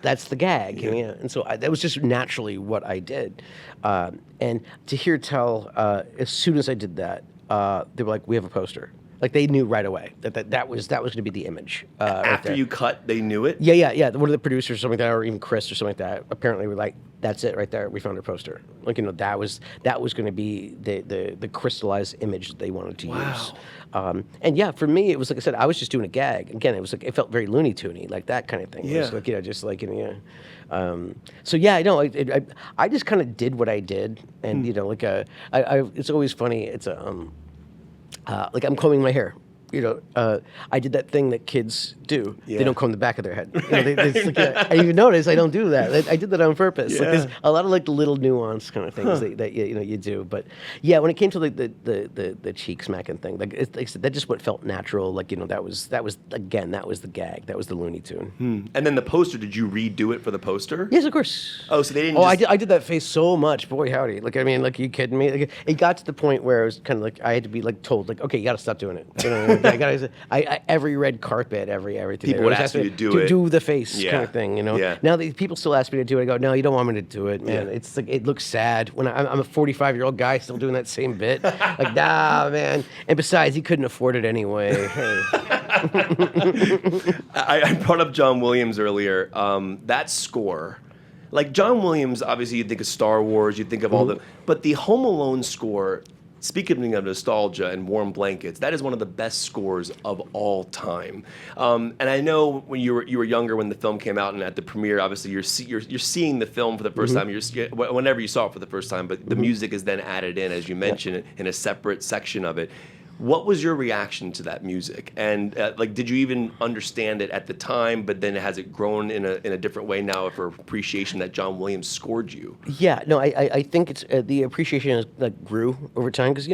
that's the gag. Yeah. And so that was just naturally what I did. And to hear tell, as soon as I did that, they were like, "We have a poster." Like, they knew right away that was going to be the image. After you cut, they knew it? Yeah. One of the producers or something like that, or even Chris or something like that, apparently were like, "That's it right there. We found our poster." Like, that was going to be the crystallized image that they wanted to use. And yeah, for me, it was like I said, I was just doing a gag. Again, it was like, it felt very Looney Tuny, like that kind of thing. It was like, just like, so yeah, I know. I just kind of did what I did, and it's always funny. It's like, I'm combing my hair. I did that thing that kids do. Yeah. They don't comb the back of their head. I even notice I don't do that. I did that on purpose. Yeah. Like, there's a lot of, like, little nuance kind of things that you do. But yeah, when it came to, like, the cheek smacking thing, like I said, that just what felt natural. Like, that was again, that was the gag. That was the Looney Tune. And then the poster, did you redo it for the poster? Yes, of course. Oh, so they didn't. I did that face so much. Boy, howdy! Like, I mean, like, are you kidding me? Like, it got to the point where it was kind of like I had to be, like, told, like, okay, you got to stop doing it. Every red carpet, everything. People would ask you to do the face kind of thing. Yeah. Now people still ask me to do it. I go, no, you don't want me to do it, man. Yeah. It's like, it looks sad when I'm a 45-year-old guy still doing that same bit. Like, nah, man. And besides, he couldn't afford it anyway. Hey. I brought up John Williams earlier. That score. Like, John Williams, obviously, you think of Star Wars, you think of all but the Home Alone score, speaking of nostalgia and warm blankets, that is one of the best scores of all time. And I know when you were younger, when the film came out, and at the premiere, obviously you're seeing the film for the first time. Whenever you saw it for the first time, but the music is then added in, as you mentioned, in a separate section of it. What was your reaction to that music? And did you even understand it at the time? But then has it grown in a different way now for appreciation that John Williams scored you? Yeah, no, I think it's the appreciation grew over time, because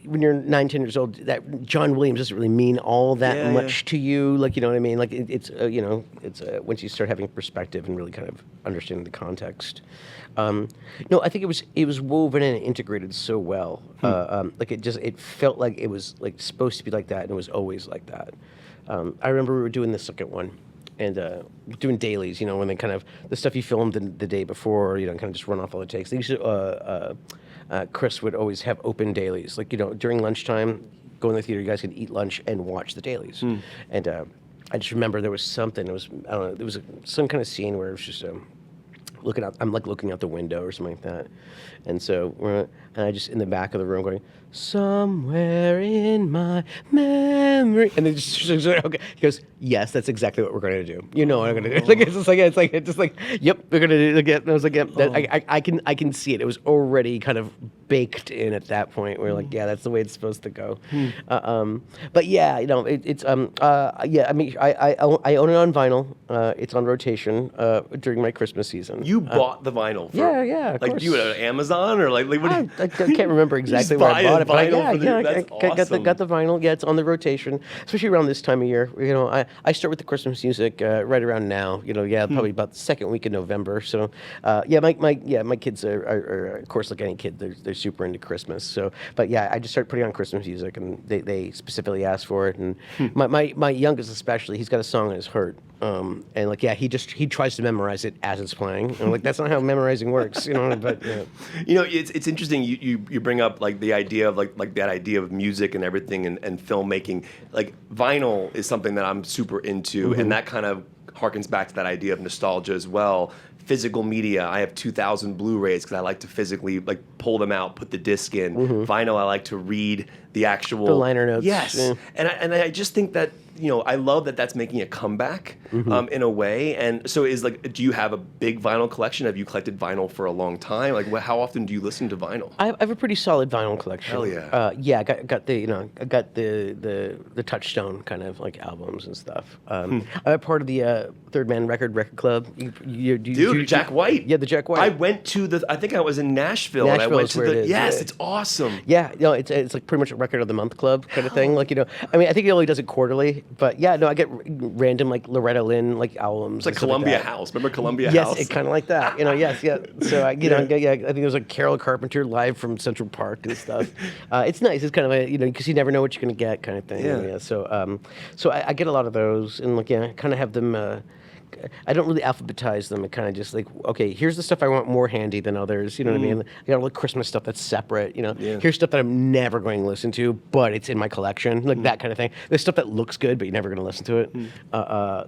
when you're 9, 10 years old, that John Williams doesn't really mean all that much to you. Like, you know what I mean? Like, it's once you start having perspective and really kind of understanding the context. No, I think it was woven and integrated so well. Like, it felt like it was, like, supposed to be like that, and it was always like that. I remember we were doing the second one, and doing dailies, when they kind of, the stuff you filmed the day before, kind of just run off all the takes. They used to, Chris would always have open dailies. Like, during lunchtime, go in the theater, you guys could eat lunch and watch the dailies. And I just remember there was something, I don't know, there was some kind of scene where it was just looking out, I'm like looking out the window or something like that. And so and I just in the back of the room going, somewhere in my memory, and then just okay. He goes, yes, that's exactly what we're going to do. You know what I'm going to do. Like, it's just like, yep, we're going to do it again. And I was like, yep, I can see it. It was already kind of baked in at that point. We're like, yeah, that's the way it's supposed to go. But yeah, it's yeah. I mean, I own it on vinyl. It's on rotation during my Christmas season. You bought the vinyl? Yeah, of like, course. do you at Amazon or like what? I can't remember exactly where I bought it, but I got the vinyl. Yeah, it's on the rotation, especially around this time of year. I start with the Christmas music right around now. Probably about the second week of November. So, my kids are of course, like any kid, they're super into Christmas. So, but yeah, I just start putting on Christmas music, and they specifically ask for it. And my youngest especially, he's got a song in his heart. And like, yeah, he tries to memorize it as it's playing. And like, that's not how memorizing works, but it's interesting you bring up like the idea of like that idea of music and everything and filmmaking. Like, vinyl is something that I'm super into, and that kind of harkens back to that idea of nostalgia as well. physical media. I have 2,000 Blu-rays because I like to physically like pull them out, put the disc in. Vinyl, I like to read the actual The liner notes. Yes, Yeah. and I just think that I love that that's making a comeback in a way. And so do you have a big vinyl collection? Have you collected vinyl for a long time? Like, how often do you listen to vinyl? I have a pretty solid vinyl collection. Hell yeah. Yeah, I got the Touchstone kind of like albums and stuff. I'm part of the Third Man Record Club. Dude, Jack White. Yeah, the Jack White. I went to I think I was in Nashville. And I Nashville went is to where it is, yes, yeah. it's awesome. Yeah, it's like pretty much a Record of the Month club kind of thing. Like, I mean, I think he only does it quarterly, but yeah, no, I get random like Loretta Lynn like albums. It's like Columbia House. Remember Columbia House? Yes, it kind of like that. Yes, yeah. So I think it was like Carol Carpenter live from Central Park and stuff. It's nice. It's kind of a because you never know what you're gonna get kind of thing. Yeah. So I get a lot of those, and like kind of have them. I don't really alphabetize them. I kind of just like, okay, here's the stuff I want more handy than others. You know what I mean? I got all the Christmas stuff that's separate. Here's stuff that I'm never going to listen to, but it's in my collection, like that kind of thing. There's stuff that looks good, but you're never going to listen to it,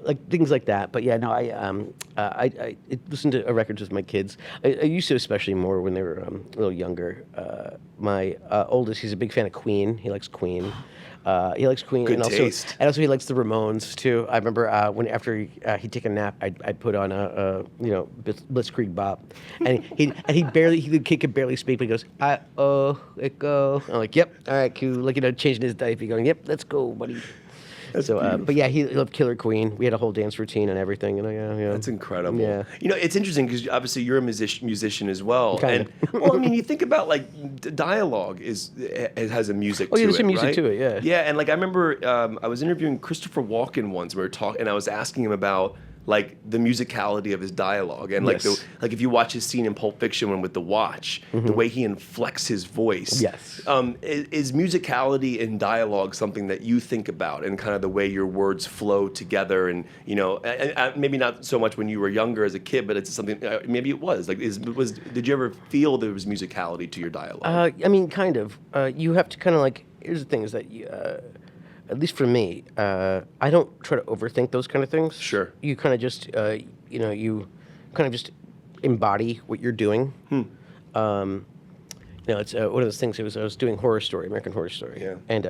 like things like that. But yeah, no, I listen to records with my kids. I used to, especially more when they were a little younger. My oldest, he's a big fan of Queen. He likes Queen. He likes Queen, Good and taste. also he likes the Ramones too. I remember when after he'd take a nap, I'd put on a Blitzkrieg Bop, and he could barely speak, but he goes, let go. I'm like, yep, all right, cool. Like changing his diaper, going, yep, let's go, buddy. But yeah, he loved Killer Queen. We had a whole dance routine and everything. Yeah. That's incredible. Yeah. It's interesting because obviously you're a musician as well. Kind of. Well, I mean, you think about like dialogue it has a music to it. Oh, yeah, there's some music right? to it, yeah. Yeah, and like I remember I was interviewing Christopher Walken once. We were talking, and I was asking him about like the musicality of his dialogue and like Yes. like if you watch his scene in Pulp Fiction when with the watch, the way he inflects his voice. Yes. Is musicality in dialogue something that you think about and kind of the way your words flow together and maybe not so much when you were younger as a kid, but it's something maybe it was like did you ever feel there was musicality to your dialogue? I mean, kind of. You have to kind of like. Here's the thing: is that at least for me, I don't try to overthink those kind of things. Sure. You kind of just, you kind of just embody what you're doing. It's one of those things. I was doing American Horror Story. Yeah. And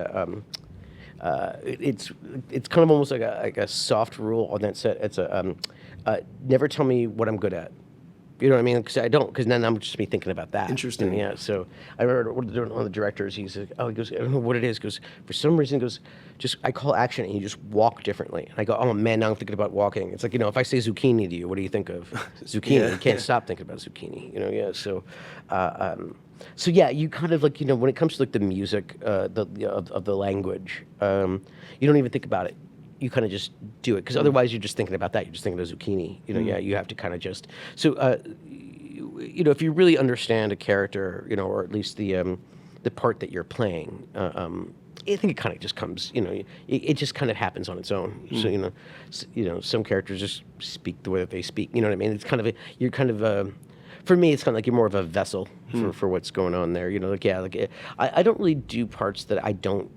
it's kind of almost like a soft rule on that set. It's never tell me what I'm good at. You know what I mean? Because I don't, because then I'm just me thinking about that. Interesting. And yeah. So I remember one of the directors. He's like, he goes, I don't know what it is. He goes, for some reason, he goes, I call action, and you just walk differently. And I go, oh man, now I'm thinking about walking. It's like if I say zucchini to you, what do you think of? Zucchini. Yeah. You can't stop thinking about zucchini. Yeah. So yeah, you kind of like when it comes to like the music, of the language, you don't even think about it. You kind of just do it because otherwise you're just thinking about that. You're just thinking of zucchini. Yeah, you have to kind of just if you really understand a character, or at least the part that you're playing, I think it kind of just comes. It just kind of happens on its own. So some characters just speak the way that they speak. You know what I mean? It's kind of you're kind of. For me, it's kind of like you're more of a vessel for what's going on there. I don't really do parts that I don't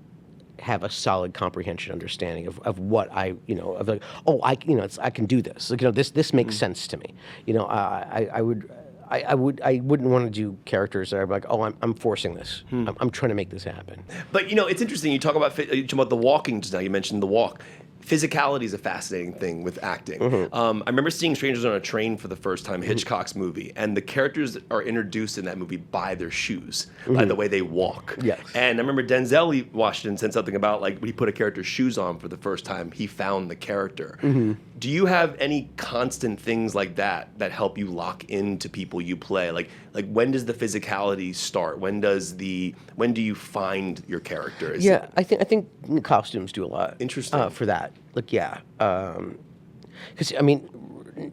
have a solid comprehension understanding of what I of like I can do this this makes sense to me. I wouldn't want to do characters that are like, oh, I'm forcing this. I'm trying to make this happen. But it's interesting. You talk about the walking just now. You mentioned the walk. Physicality is a fascinating thing with acting. I remember seeing Strangers on a Train for the first time, Hitchcock's movie, and the characters are introduced in that movie by their shoes, by the way they walk. Yes. And I remember Denzel Washington said something about like when he put a character's shoes on for the first time, he found the character. Do you have any constant things like that help you lock into people you play? Like when does the physicality start? When do you find your character? I think costumes do a lot. Interesting. For that. Because I mean,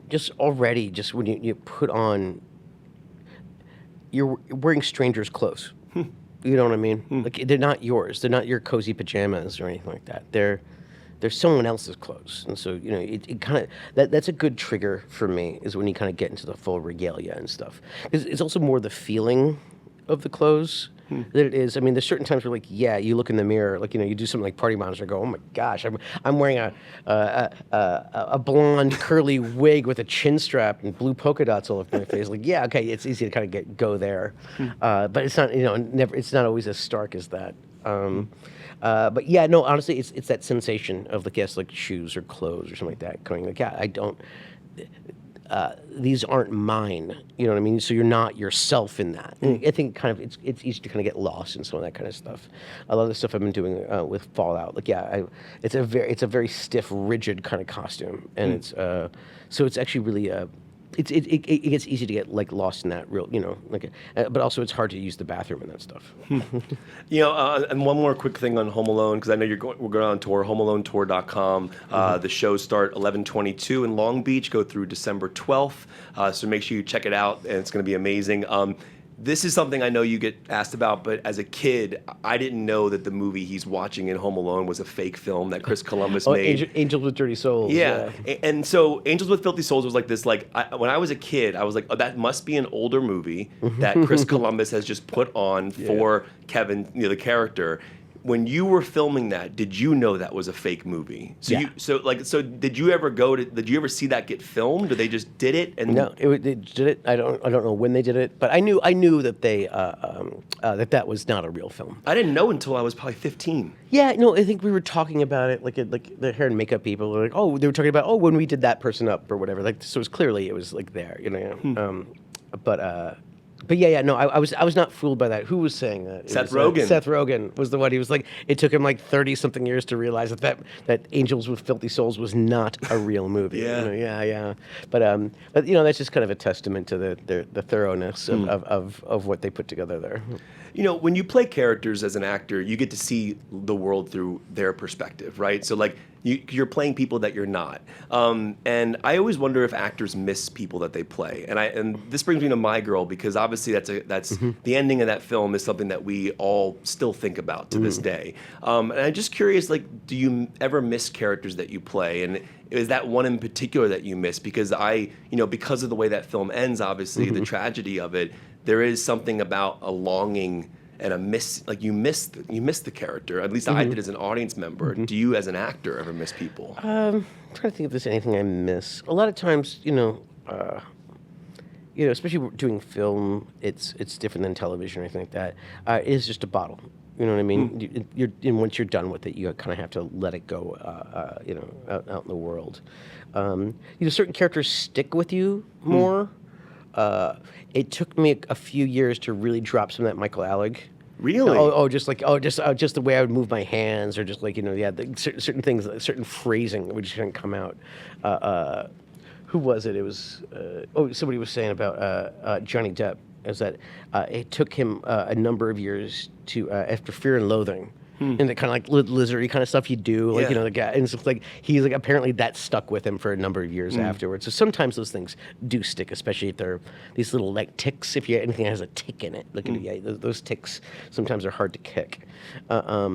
just when you put on, you're wearing strangers' clothes. You know what I mean? Like they're not yours. They're not your cozy pajamas or anything like that. They're someone else's clothes, and so it kind of that's a good trigger for me is when you kind of get into the full regalia and stuff. It's also more the feeling of the clothes. that it is. I mean, there's certain times where, like, yeah, you look in the mirror, like, you do something like Party Monster, and go, oh my gosh, I'm wearing a blonde curly wig with a chin strap and blue polka dots all over my face. Like, yeah, okay, it's easy to kind of go there, but it's not, it's not always as stark as that. But yeah, no, honestly, it's that sensation of, like, yes, like shoes or clothes or something like that, going like, yeah, I don't. These aren't mine, you know what I mean? So you're not yourself in that. And I think kind of it's easy to kind of get lost in some of that kind of stuff. A lot of the stuff I've been doing with Fallout, like, yeah, it's a very stiff, rigid kind of costume, and it's so it's actually really it gets easy to get, like, lost in that real, like, but also it's hard to use the bathroom and that stuff. And one more quick thing on Home Alone, because I know we're going on tour, homealonetour.com. The shows start 11/22 in Long Beach, go through December 12th. So make sure you check it out, and it's going to be amazing. This is something I know you get asked about, but as a kid, I didn't know that the movie he's watching in Home Alone was a fake film that Chris Columbus made. Angels with Dirty Souls. Yeah. And so Angels with Filthy Souls was like this, like, when I was a kid, I was like, oh, that must be an older movie that Chris Columbus has just put on for Kevin, the character. When you were filming that, did you know that was a fake movie? So so did you ever see that get filmed, or they just did it? And no, they did it. I don't know when they did it, but I knew that they that was not a real film. I didn't know until I was probably 15. Yeah, no, I think we were talking about it, like the hair and makeup people were like, oh, they were talking about, oh, when we did that person up or whatever. Like, so it was clearly, it was like there, But yeah, no, I was not fooled by that. Who was saying that? Seth Rogen. Seth Rogen was the one. He was like, it took him like 30-something years to realize that Angels with Filthy Souls was not a real movie. Yeah. But that's just kind of a testament to the thoroughness of what they put together there. When you play characters as an actor, you get to see the world through their perspective, right? So, like, you're playing people that you're not. And I always wonder if actors miss people that they play. And this brings me to My Girl, because obviously that's the ending of that film is something that we all still think about to this day. And I'm just curious, like, do you ever miss characters that you play? And is that one in particular that you miss? Because because of the way that film ends, obviously, the tragedy of it, there is something about a longing and a miss, like you miss the character. At least I did as an audience member. Do you, as an actor, ever miss people? I'm trying to think if there's anything I miss. A lot of times, especially doing film, it's different than television or anything like that. It is just a bottle. You know what I mean? Once you're done with it, you kind of have to let it go. Out in the world. Certain characters stick with you more. It took me a few years to really drop some of that Michael Alec. Really? Just the way I would move my hands, or just like certain things, certain phrasing would just kind of come out. Who was it? It was somebody was saying about Johnny Depp, is that it took him a number of years to after Fear and Loathing. And the kind of like lizardy kind of stuff you do, like the guy, and it's like he's like apparently that stuck with him for a number of years afterwards. So sometimes those things do stick, especially if they're these little like ticks. If anything that has a tick in it, look at those ticks sometimes are hard to kick. But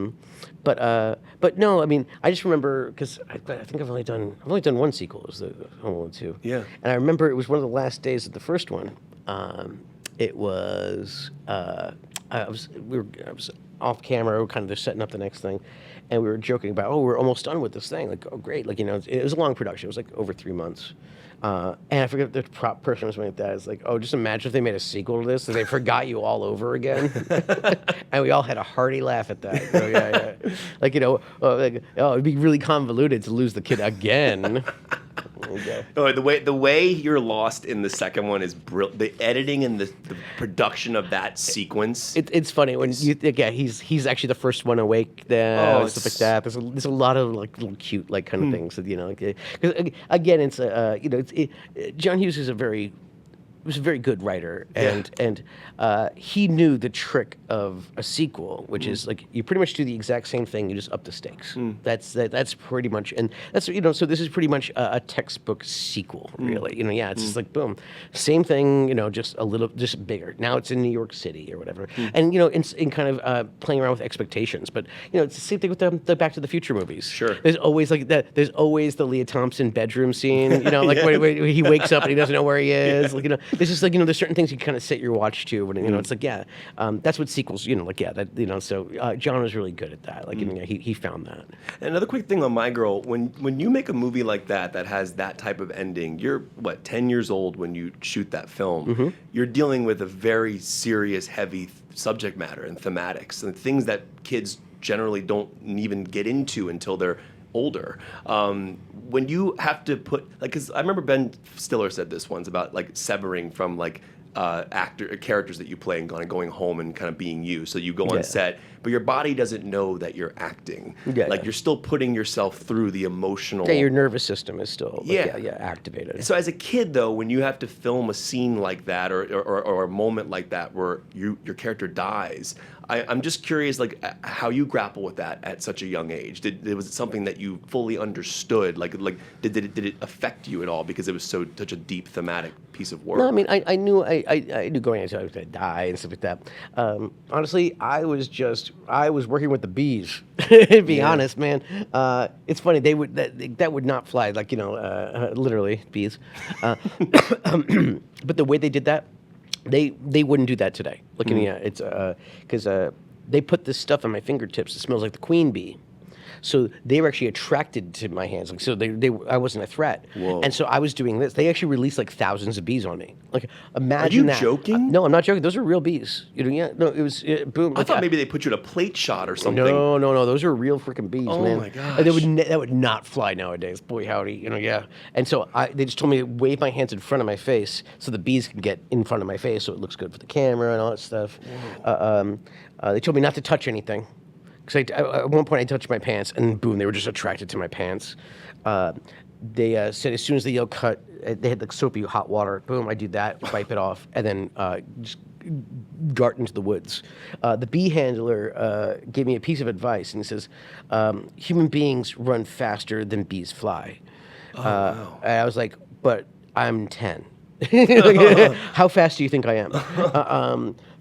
no, I mean, I just remember because I think I've only done one sequel. It was the Home Alone 2. Yeah, and I remember it was one of the last days of the first one. It was I was off camera, we were kind of just setting up the next thing, and we were joking about, we're almost done with this thing. Like, oh, great. Like, it was a long production. It was like over 3 months. And I forget the prop person was like that. It's like, oh, just imagine if they made a sequel to this and they forgot you all over again. And we all had a hearty laugh at that. So, yeah. Like, it'd be really convoluted to lose the kid again. Okay. Oh, the way you're lost in the second one is brilliant. The editing and the production of that sequence. It's funny when he's actually the first one awake there, stuff like that. There's a lot of like little cute like kind of things that because again it's John Hughes is a very good writer, and he knew the trick of a sequel, which is like you pretty much do the exact same thing, you just up the stakes. That's pretty much, and that's so this is pretty much a textbook sequel, really. It's just like boom, same thing, just a little just bigger. Now it's in New York City or whatever, and in kind of playing around with expectations. But it's the same thing with the Back to the Future movies. Sure, there's always like that. There's always the Leah Thompson bedroom scene, like where he wakes up and he doesn't know where he is, It's just like, there's certain things you kind of set your watch to, and it's like, yeah, that's what sequels, so John was really good at that. Like, he found that. And another quick thing on My Girl, when you make a movie like that has that type of ending, you're, 10 years old when you shoot that film. You're dealing with a very serious, heavy subject matter and thematics and things that kids generally don't even get into until they're older. When you have to put, like, because I remember Ben Stiller said this once about like severing from like characters that you play and kind of going home and kind of being you. So you go on set, but your body doesn't know that you're acting. You're still putting yourself through the emotional. Yeah, your nervous system is still activated. So as a kid, though, when you have to film a scene like that or a moment like that where your character dies, I'm just curious, like, how you grapple with that at such a young age. Was it something that you fully understood? Like, did it affect you at all because it was such a deep thematic piece of work? No, I mean, I knew going into it I was gonna die and stuff like that. Honestly, I was working with the bees. To be honest, man, it's funny that would not fly, like, literally bees. But the way they did that, they wouldn't do that today. Looking at it's because they put this stuff on my fingertips. It smells like the queen bee. So they were actually attracted to my hands. Like, so I wasn't a threat. Whoa. And so I was doing this. They actually released like thousands of bees on me. Like, imagine that. Are you joking? No, I'm not joking. Those are real bees. No, it was boom. I thought maybe they put you in a plate shot or something. No. Those are real freaking bees, man. Oh my gosh. That would not fly nowadays. Boy, howdy. And so they just told me to wave my hands in front of my face so the bees can get in front of my face so it looks good for the camera and all that stuff. They told me not to touch anything. Because at one point I touched my pants, and boom, they were just attracted to my pants. They said as soon as the yolk cut, they had like soapy hot water. Boom, I do that, wipe it off, and then just dart into the woods. The bee handler gave me a piece of advice, and he says, human beings run faster than bees fly. Wow. And I was like, but I'm 10. How fast do you think I am?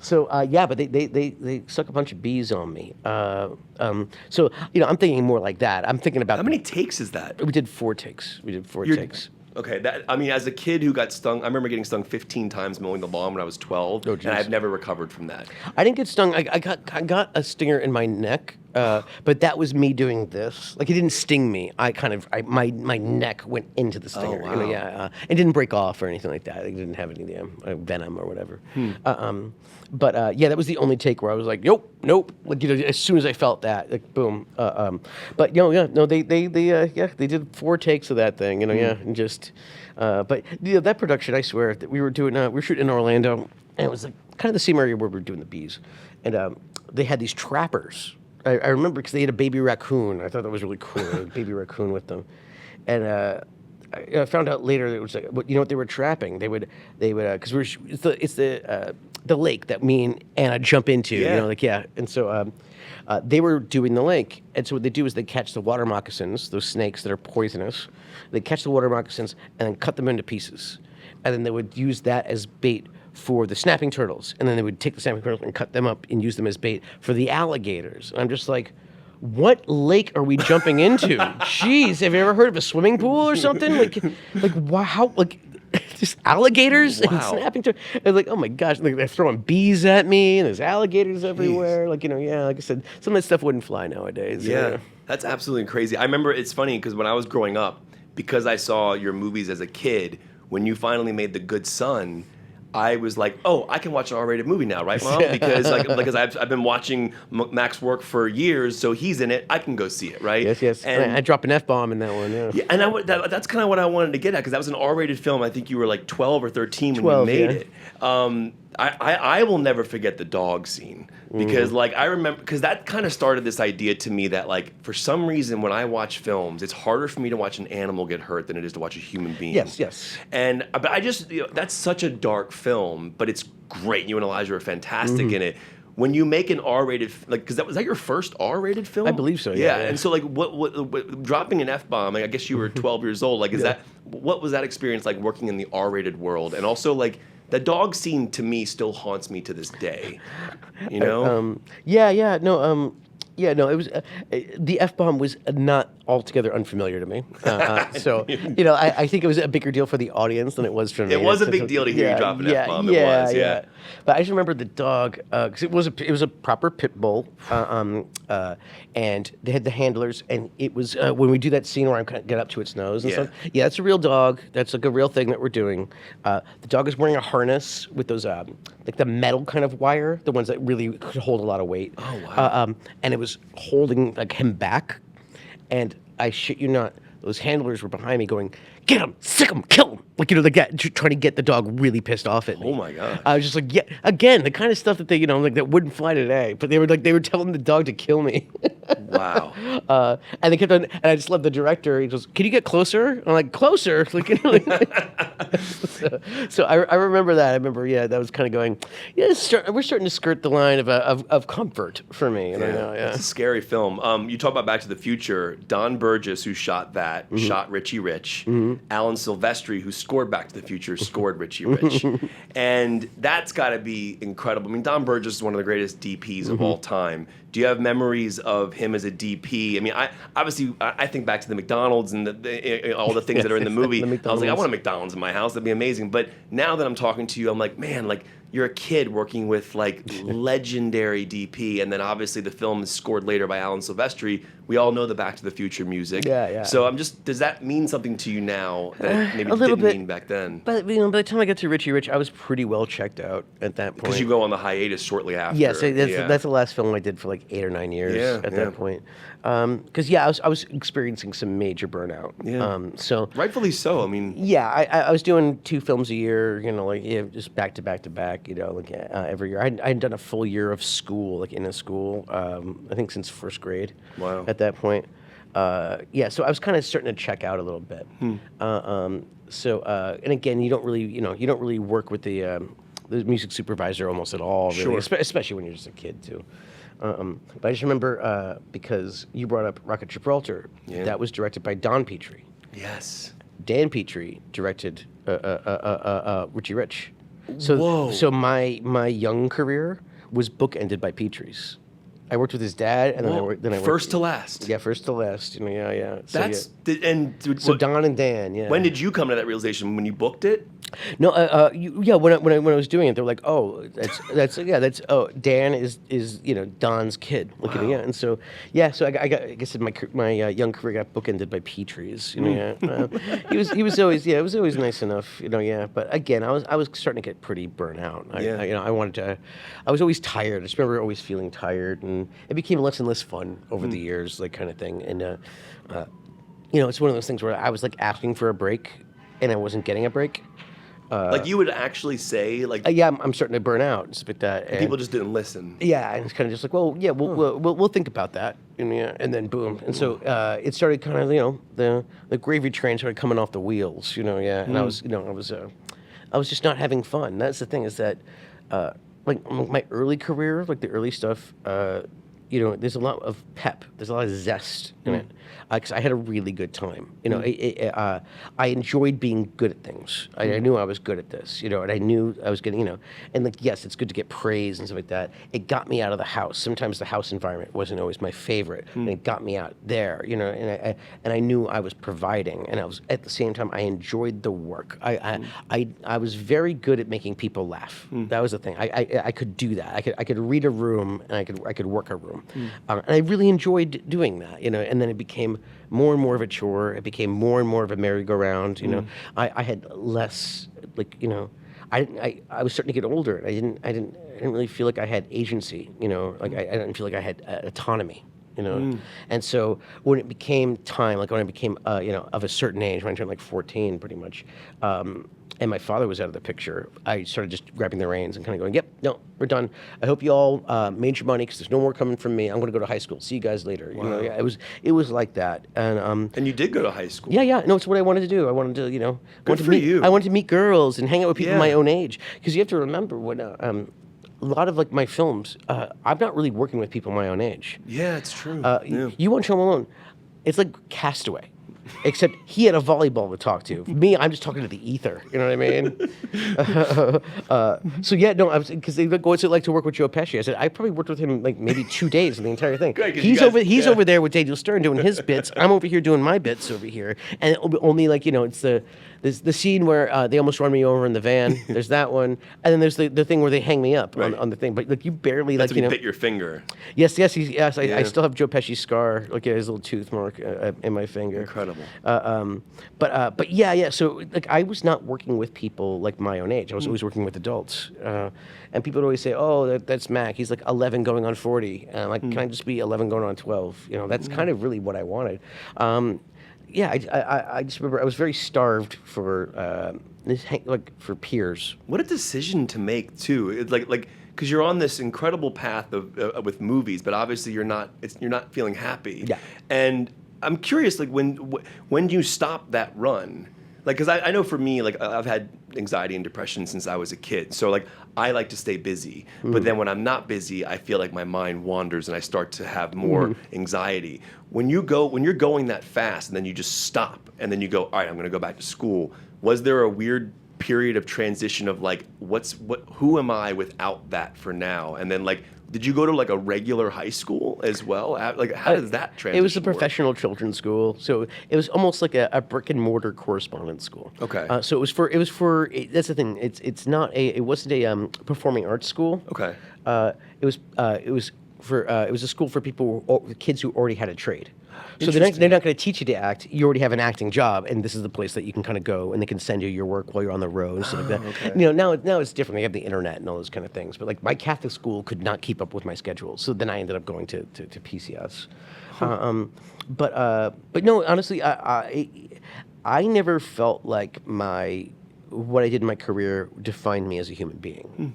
But they stuck a bunch of bees on me. So I'm thinking more like that. I'm thinking about How many takes is that? We did 4 takes. Takes. Okay, as a kid who got stung, I remember getting stung 15 times mowing the lawn when I was 12, and I've never recovered from that. I didn't get stung. I got a stinger in my neck, but that was me doing this. Like, it didn't sting me. My neck went into the stinger. Oh, wow. It didn't break off or anything like that. It didn't have any venom or whatever. But that was the only take where I was like, nope. Like, as soon as I felt that, like, boom. But they did 4 takes of that thing. And just. But that production, I swear, that we were shooting in Orlando, and it was like kind of the same area where we were doing the bees, and they had these trappers. I remember because they had a baby raccoon. I thought that was really cool. They had a baby raccoon with them, and I found out later that it was like, what they were trapping. They would because it's the lake that me and Anna jump into. Yeah. And so. They were doing the lake, and so what they do is they catch the water moccasins, those snakes that are poisonous. They catch the water moccasins and then cut them into pieces, and then they would use that as bait for the snapping turtles, and then they would take the snapping turtles and cut them up and use them as bait for the alligators. And I'm just like, what lake are we jumping into? Jeez, have you ever heard of a swimming pool or something? Like wow, like. Just alligators and snapping to, and like, oh my gosh, like, they're throwing bees at me, and there's alligators everywhere. Like, like I said, some of that stuff wouldn't fly nowadays. Yeah, that's absolutely crazy. I remember it's funny because when I was growing up, because I saw your movies as a kid, when you finally made The Good Son, I was like, oh, I can watch an R-rated movie now, right, Mom? Because I've been watching Mac's work for years, so he's in it. I can go see it, right? Yes. And I drop an F-bomb in that one, yeah. And that's kind of what I wanted to get at, because that was an R-rated film. I think you were like 12 or 13 when you made it. I will never forget the dog scene, because I remember, because that kind of started this idea to me that, like, for some reason when I watch films, it's harder for me to watch an animal get hurt than it is to watch a human being. Yes. And but I just that's such a dark film, but it's great. You and Elijah are fantastic in it. When you make an R-rated, because was that your first R-rated film? I believe so. Yeah. And so, like, what dropping an F-bomb? I guess you were 12 years old. Like, what was that experience like working in the R-rated world? And also, like, the dog scene to me still haunts me to this day. Yeah, no, it was the F-bomb was not altogether unfamiliar to me. So, I think it was a bigger deal for the audience than it was for me. It was a big deal to hear you drop an F-bomb. It was, yeah. But I just remember the dog, because it was a proper pit bull, and they had the handlers, and it was when we do that scene where I'm kind of get up to its nose and stuff. Yeah, that's a real dog. That's like a real thing that we're doing. The dog is wearing a harness with those like the metal kind of wire, the ones that really could hold a lot of weight. Oh wow! And it was holding like him back, and I shit you not, those handlers were behind me going, "Get him, sick him, kill him!" Like trying to get the dog really pissed off at me. Oh my god! I was just like, yeah, again, the kind of stuff that they, like that wouldn't fly today. But they were telling the dog to kill me. Wow. And they kept on, and I just loved the director. He goes, "Can you get closer?" I'm like, "Closer?" Like, so I remember that. I remember, that was kind of going, we're starting to skirt the line of comfort for me. And It's a scary film. You talk about Back to the Future. Don Burgess, who shot that, shot Richie Rich. Alan Silvestri, who scored Back to the Future, scored Richie Rich. And that's got to be incredible. I mean, Don Burgess is one of the greatest DPs of all time. Do you have memories of him as a DP? I mean, I think back to the McDonald's and all the things that are in the movie. I was like, I want a McDonald's in my house. That'd be amazing. But now that I'm talking to you, I'm like, man, like you're a kid working with like legendary DP, and then obviously the film is scored later by Alan Silvestri. We all know the Back to the Future music. Yeah. So does that mean something to you now that maybe it didn't mean back then? But by the time I got to Richie Rich, I was pretty well checked out at that point. Because you go on the hiatus shortly after. Yes, that's the last film I did for like 8 or 9 years at that point. Because I was experiencing some major burnout. Yeah. So rightfully so. I mean. Yeah, I was doing 2 films a year. Just back to back to back. Every year. I hadn't done a full year of school, like in a school. I think since first grade. Wow. At that point. So I was kind of starting to check out a little bit. And again, you don't really work with the music supervisor almost at all, really, especially when you're just a kid too. But I just remember because you brought up Rocket Gibraltar, that was directed by Don Petrie. Yes. Dan Petrie directed Richie Rich. So my young career was bookended by Petrie's. I worked with his dad, and then I worked first to last. Yeah, first to last. So Don and Dan. Yeah. When did you come to that realization? When you booked it? No. When I was doing it, they were like, "Oh, that's Dan is Don's kid." Wow. And so I guess my young career got bookended by Petrie's. He was always it was always nice enough. But again, I was starting to get pretty burnt out. I was always tired. I just remember always feeling tired, and it became less and less fun over the years, like kind of thing. And it's one of those things where I was like asking for a break, and I wasn't getting a break. Like you would actually say, like, I'm starting to burn out and stuff like that. And people just didn't listen. Yeah, and it's kind of just like, well, yeah, we'll think about that, and then boom, and so it started kind of, the gravy train started coming off the wheels, and I was just not having fun. That's the thing is that, like my early career, like the early stuff, there's a lot of pep, there's a lot of zest in it. Because I had a really good time. I enjoyed being good at things. I knew I was good at this, and I knew I was getting, and like, yes, it's good to get praise and stuff like that. It got me out of the house. Sometimes the house environment wasn't always my favorite, and it got me out there, and I knew I was providing, and I was, at the same time, I enjoyed the work. I was very good at making people laugh. That was the thing. I could do that. I could read a room, and I could work a room. And I really enjoyed doing that, and then it became more and more of a chore. It became more and more of a merry-go-round. I had less, like, I was starting to get older, and I didn't really feel like I had agency. Like I didn't feel like I had autonomy. And so when it became time, like when I became, of a certain age, when I turned like 14, pretty much, and my father was out of the picture, I started just grabbing the reins and kind of going, "Yep, no, we're done. I hope you all made your money because there's no more coming from me. I'm going to go to high school. See you guys later." Wow. It was like that. And you did go to high school. Yeah. No, it's what I wanted to do. I wanted to, Good for you. I wanted to meet girls and hang out with people my own age. Because you have to remember when a lot of like my films, I'm not really working with people my own age. Yeah, it's true. You watch Home Alone, it's like Castaway. except he had a volleyball to talk to. Me, I'm just talking to the ether. You know what I mean? So yeah, no, I was because they go, what's it like to work with Joe Pesci? I said I probably worked with him like maybe 2 days in the entire thing. Great, 'cause He's you guys- he's over there with Daniel Stern doing his bits. I'm over here doing my bits over here, and only like it's the scene where they almost run me over in the van. There's that one, and then there's the thing where they hang me up Right. on the thing. But like you barely That's like when you bit your finger. Yes, yes. I Yeah. still have Joe Pesci's scar, like his little tooth mark in my finger. Incredible. But yeah. So like I was not working with people like my own age. I was always working with adults, and people would always say, "Oh, that's Mac. He's like 11 going on 40." And I'm like, can I just be 11 going on 12? That's kind of really what I wanted. Yeah, I just remember I was very starved for for peers. What a decision to make too. It's like because you're on this incredible path of with movies, but obviously you're not feeling happy. Yeah. And I'm curious, like when do you stop that run? Like, because I know for me, like I've had anxiety and depression since I was a kid. So like I like to stay busy, but then when I'm not busy, I feel like my mind wanders and I start to have more anxiety. When you're going that fast and then you just stop and then you go, all right, I'm going to go back to school. Was there a weird period of transition of like, who am I without that for now? And then like, did you go to like a regular high school as well? Like, how does that transition It was a work? professional children's school, so it was almost like a brick and mortar correspondence school. Okay. So it was for that's the thing. It wasn't a performing arts school. Okay. It was a school for kids who already had a trade. So they're not going to teach you to act. You already have an acting job, and this is the place that you can kind of go, and they can send you your work while you're on the road and stuff like that. Okay. Now it's different. They have the internet and all those kind of things. But like my Catholic school could not keep up with my schedule, so then I ended up going to PCS. But no, honestly, I never felt like what I did in my career defined me as a human being.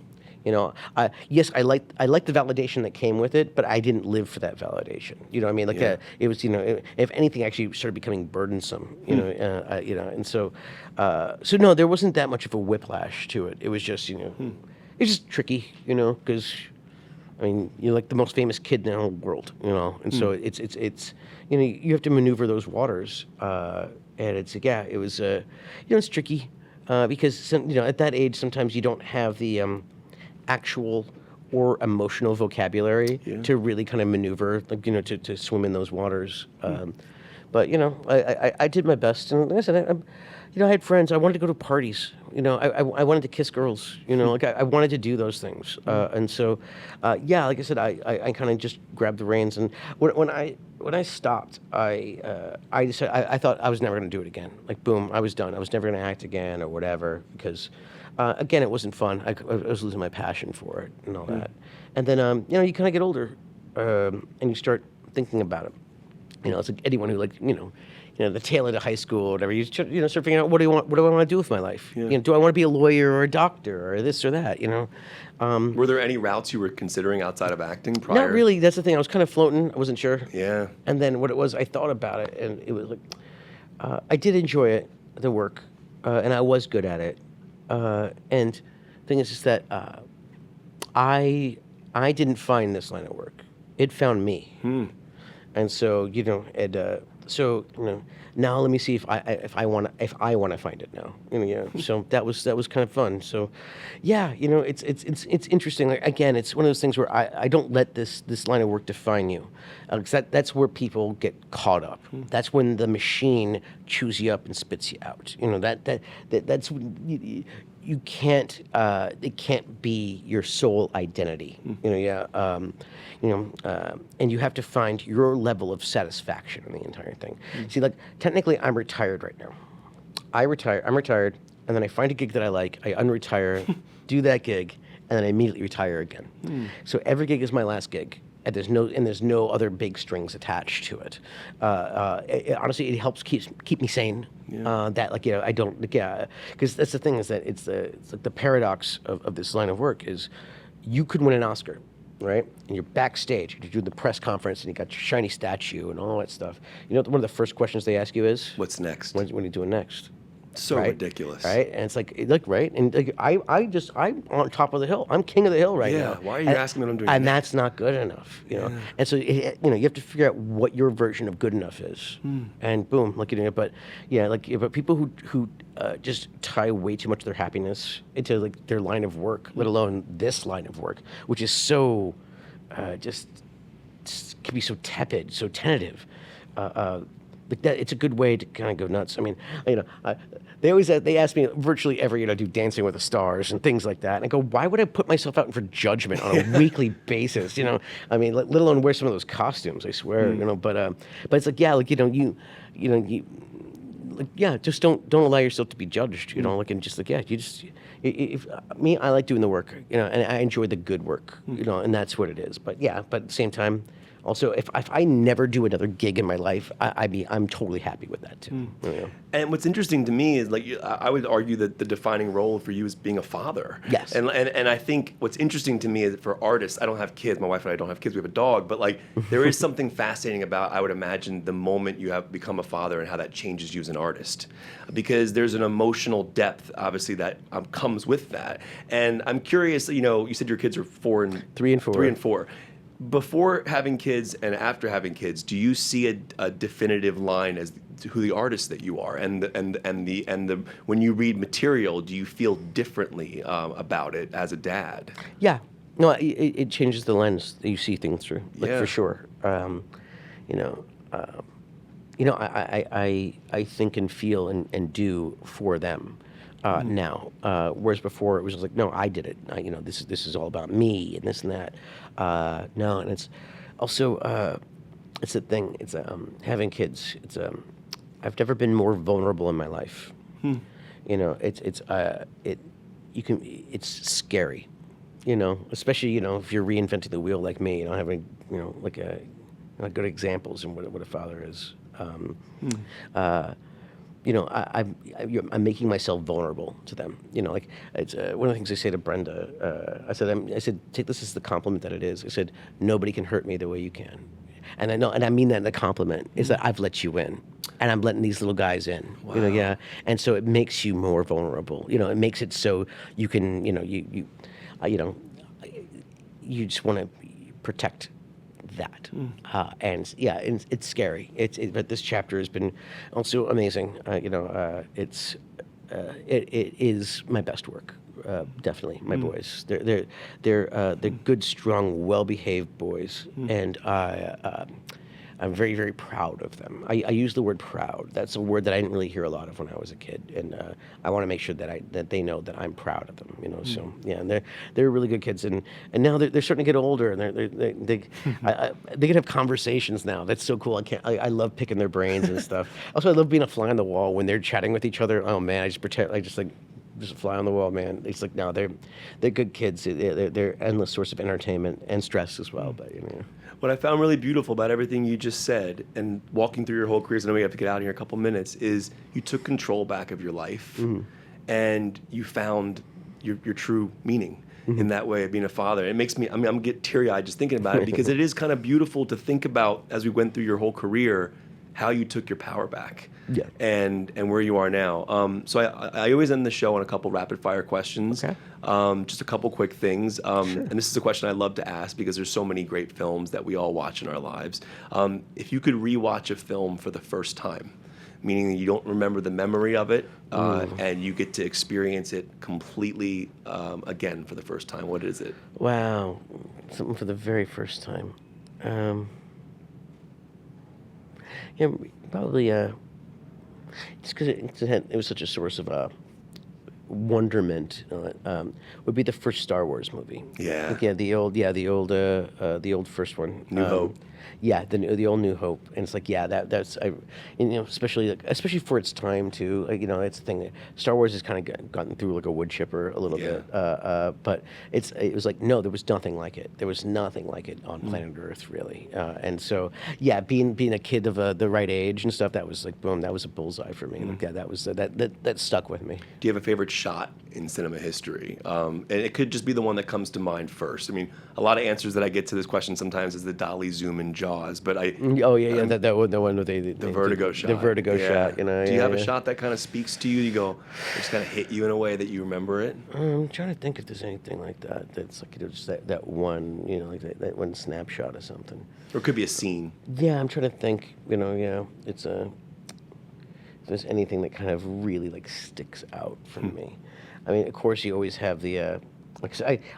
Yes, I liked the validation that came with it, but I didn't live for that validation. You know what I mean? Like it was, if anything, actually started becoming burdensome. And so no, there wasn't that much of a whiplash to it. It was just, it's just tricky, because. I mean, you're like the most famous kid in the whole world, and so it's you have to maneuver those waters, and it was it's tricky because at that age sometimes you don't have the actual or emotional vocabulary to really kind of maneuver, like to swim in those waters. But I did my best, and like I said, I had friends. I wanted to go to parties. I wanted to kiss girls. Like I wanted to do those things. And so, like I said, I kind of just grabbed the reins. And when I stopped, I decided I thought I was never going to do it again. Like boom, I was done. I was never going to act again or whatever because, again, it wasn't fun. I was losing my passion for it and all that. And then you kind of get older, and you start thinking about it. It's like anyone who the tail end of high school or whatever. You start figuring out what do I want to do with my life? Yeah. Do I want to be a lawyer or a doctor or this or that? Were there any routes you were considering outside of acting prior? Not really. That's the thing. I was kind of floating. I wasn't sure. Yeah. And then what it was, I thought about it, and it was like I did enjoy it, the work, and I was good at it. And the thing is just that I didn't find this line of work. It found me. And so now let me see if I want to find it now. So that was kind of fun. So yeah, it's interesting. Like, again, it's one of those things where I don't let this line of work define you, because that's where people get caught up. That's when the machine chews you up and spits you out. That's when you can't. It can't be your sole identity. And you have to find your level of satisfaction in the entire thing. See, like technically, I'm retired right now. I'm retired, and then I find a gig that I like. I unretire, do that gig, and then I immediately retire again. So every gig is my last gig. And there's no other big strings attached to it. Honestly, it helps keep me sane. I don't because that's the thing is that it's like the paradox of this line of work is you could win an Oscar, right? And you're backstage, you do the press conference, and you got your shiny statue and all that stuff. One of the first questions they ask you is, What's next? What are you doing next? So right? ridiculous. Right? And it's like right? And like I'm on top of the hill. I'm king of the hill right Yeah, now. why are you And- asking me what I'm doing And next? that's not good enough, Yeah. And so you have to figure out what your version of good enough is, and boom, like but yeah, but people who just tie way too much of their happiness into like their line of work, let alone this line of work, which is so just can be so tepid, so tentative. Like that, it's a good way to kind of go nuts. I mean, they ask me virtually every do Dancing with the Stars and things like that, and I go, why would I put myself out for judgment on a weekly basis? I mean, let alone wear some of those costumes. I swear, But it's like just don't allow yourself to be judged. And just like you just. If me, I like doing the work, and I enjoy the good work, and that's what it is. But at the same time, also, if I never do another gig in my life, I'm totally happy with that too. And what's interesting to me is I would argue that the defining role for you is being a father. Yes. And I think what's interesting to me is for artists, I don't have kids, my wife and I don't have kids, we have a dog, but there is something fascinating about, I would imagine, the moment you have become a father and how that changes you as an artist. Because there's an emotional depth, obviously, that comes with that. And I'm curious, you said your kids are 3 and 4. 3 and 4. Before having kids and after having kids, do you see a definitive line as to who the artist that you are, and when you read material, do you feel differently about it as a dad? Yeah, no, it changes the lens that you see things through, for sure. I think and feel and do for them. Now, whereas before it was like, no, I did it. This is all about me and this and that. No, and it's also it's a thing. It's having kids. It's I've never been more vulnerable in my life. It's scary. Especially if you're reinventing the wheel like me. Having good examples in what a father is. I'm making myself vulnerable to them. It's one of the things I say to Brenda. I said, take this as the compliment that it is. I said, nobody can hurt me the way you can, and I mean that in a compliment. Is that I've let you in, and I'm letting these little guys in. Wow. And so it makes you more vulnerable. It makes it so you can, you just want to protect that. And it's scary. But this chapter has been also amazing. It is my best work. Definitely, my boys. They're good, strong, well-behaved boys, and I'm very, very proud of them. I use the word proud. That's a word that I didn't really hear a lot of when I was a kid, and I want to make sure that they know that I'm proud of them. So and they're really good kids, and now they're starting to get older, and they can have conversations now. That's so cool. I love picking their brains and stuff. Also, I love being a fly on the wall when they're chatting with each other. Oh man, just a fly on the wall, man. It's like, no, they're good kids. They're endless source of entertainment and stress as well. But What I found really beautiful about everything you just said, and walking through your whole career, so I know we have to get out of here in a couple minutes, is you took control back of your life, and you found your true meaning in that way of being a father. It makes me, I'm get teary-eyed just thinking about it, because it is kind of beautiful to think about, as we went through your whole career, how you took your power back. Yeah. And where you are now. So I always end the show on a couple rapid fire questions. Okay. Just a couple quick things. And this is a question I love to ask because there's so many great films that we all watch in our lives. If you could rewatch a film for the first time, meaning that you don't remember the memory of it, and you get to experience it completely again for the first time, what is it? Wow, something for the very first time. Probably just because it was such a source of wonderment. Would be the first Star Wars movie. Yeah. Like, the old first one. New Hope. Yeah, the old New Hope, and it's like, that's especially for its time too. It's the thing that Star Wars has kind of gotten through like a wood chipper a little bit, but it was like, no, there was nothing like it. There was nothing like it on planet Earth, really. And so, being a kid of the right age and stuff, that was like, boom, that was a bullseye for me. Like, that was that stuck with me. Do you have a favorite shot in cinema history? And it could just be the one that comes to mind first. I mean, a lot of answers that I get to this question sometimes is the dolly zoom in Jaws, but Oh yeah, that one, the one with the vertigo shot. The vertigo shot, you know. Do you have a shot that kind of speaks to you? You go, it just kind of hit you in a way that you remember it? I'm trying to think if there's anything like that. That's like, you know, just that one, you know, like that one snapshot or something. Or it could be a scene. Yeah, I'm trying to think. You know, yeah, it's a. If there's anything that kind of really like sticks out for me. I mean, of course, you always have the. Like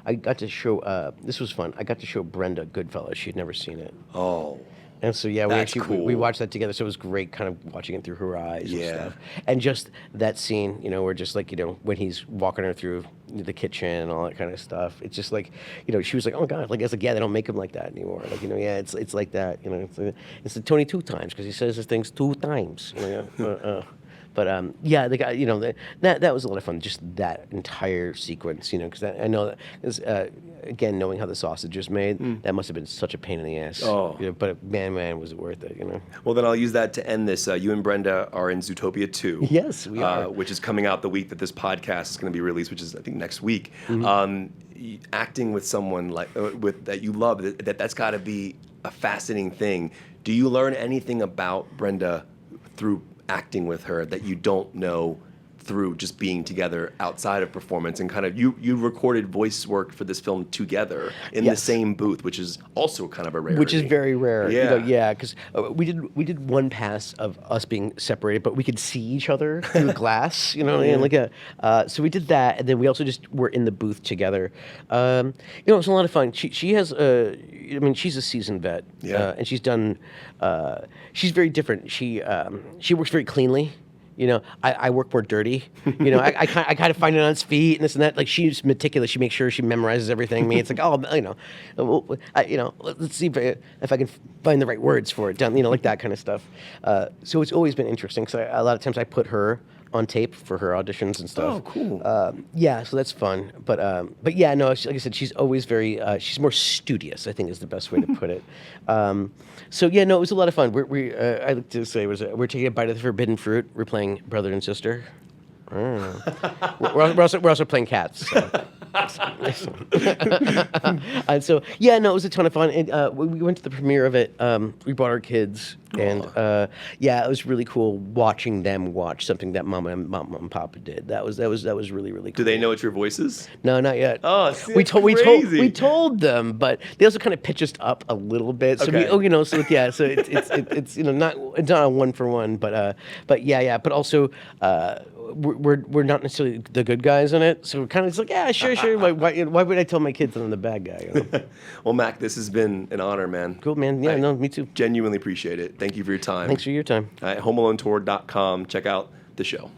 I got to show. This was fun. I got to show Brenda Goodfellas. She'd never seen it. Oh. And so yeah, That's we cool. watched that together. So it was great, kind of watching it through her eyes Yeah. and stuff. And just that scene, you know, where just like, you know, when he's walking her through the kitchen and all that kind of stuff. It's just like, you know, she was like, oh God, like it's like, yeah, they don't make him like that anymore. Like, you know, yeah, it's like that. You know, it's the Tony 2 times because he says his things 2 times. You know, But yeah, the guy, you know, that was a lot of fun. Just that entire sequence, you know, because I know that, 'cause, again, knowing how the sausage is made, that must have been such a pain in the ass. Oh. You know, but man, was it worth it, you know? Well, then I'll use that to end this. You and Brenda are in Zootopia 2. Yes, we are. Which is coming out the week that this podcast is going to be released, which is, I think, next week. Acting with someone like that you love, that's got to be a fascinating thing. Do you learn anything about Brenda through acting with her that you don't know through just being together outside of performance? And kind of you recorded voice work for this film together in the same booth, which is also kind of a rarity. Which is very rare. Yeah. You know, yeah, because we did one pass of us being separated, but we could see each other through glass, you know, and like so we did that, and then we also just were in the booth together. You know, it was a lot of fun. She has I mean, she's a seasoned vet, and she's done. She's very different. She works very cleanly. You know, I work more dirty. You know, I kind of find it on its feet and this and that. Like, she's meticulous. She makes sure she memorizes everything. Me, it's like, oh, you know, let's see if I can find the right words for it. You know, like that kind of stuff. So it's always been interesting because a lot of times I put her on tape for her auditions and stuff. Oh, cool. Yeah, so that's fun. But yeah, no, like I said, she's always very. She's more studious, I think, is the best way to put it. So yeah, no, it was a lot of fun. I like to say we're taking a bite of the forbidden fruit. We're playing brother and sister. We're also playing cats. So. And so yeah, no, it was a ton of fun. And we went to the premiere of it. We brought our kids, and yeah, it was really cool watching them watch something that mom and papa did. That was really cool. Do they know it's your voices? No, not yet. Oh, see, we crazy. told them, but they also kind of pitched us up a little bit. So Okay. you know, so yeah, so it's you know, it's not a 1-for-1, but yeah, but also. We're not necessarily the good guys in it, so we're kind of just like, yeah, sure. Why would I tell my kids that I'm the bad guy? You know? Well, Mac, this has been an honor, man. Cool, man. Yeah, no, me too. Genuinely appreciate it. Thank you for your time. Thanks for your time. All right, homealonetour.com. Check out the show.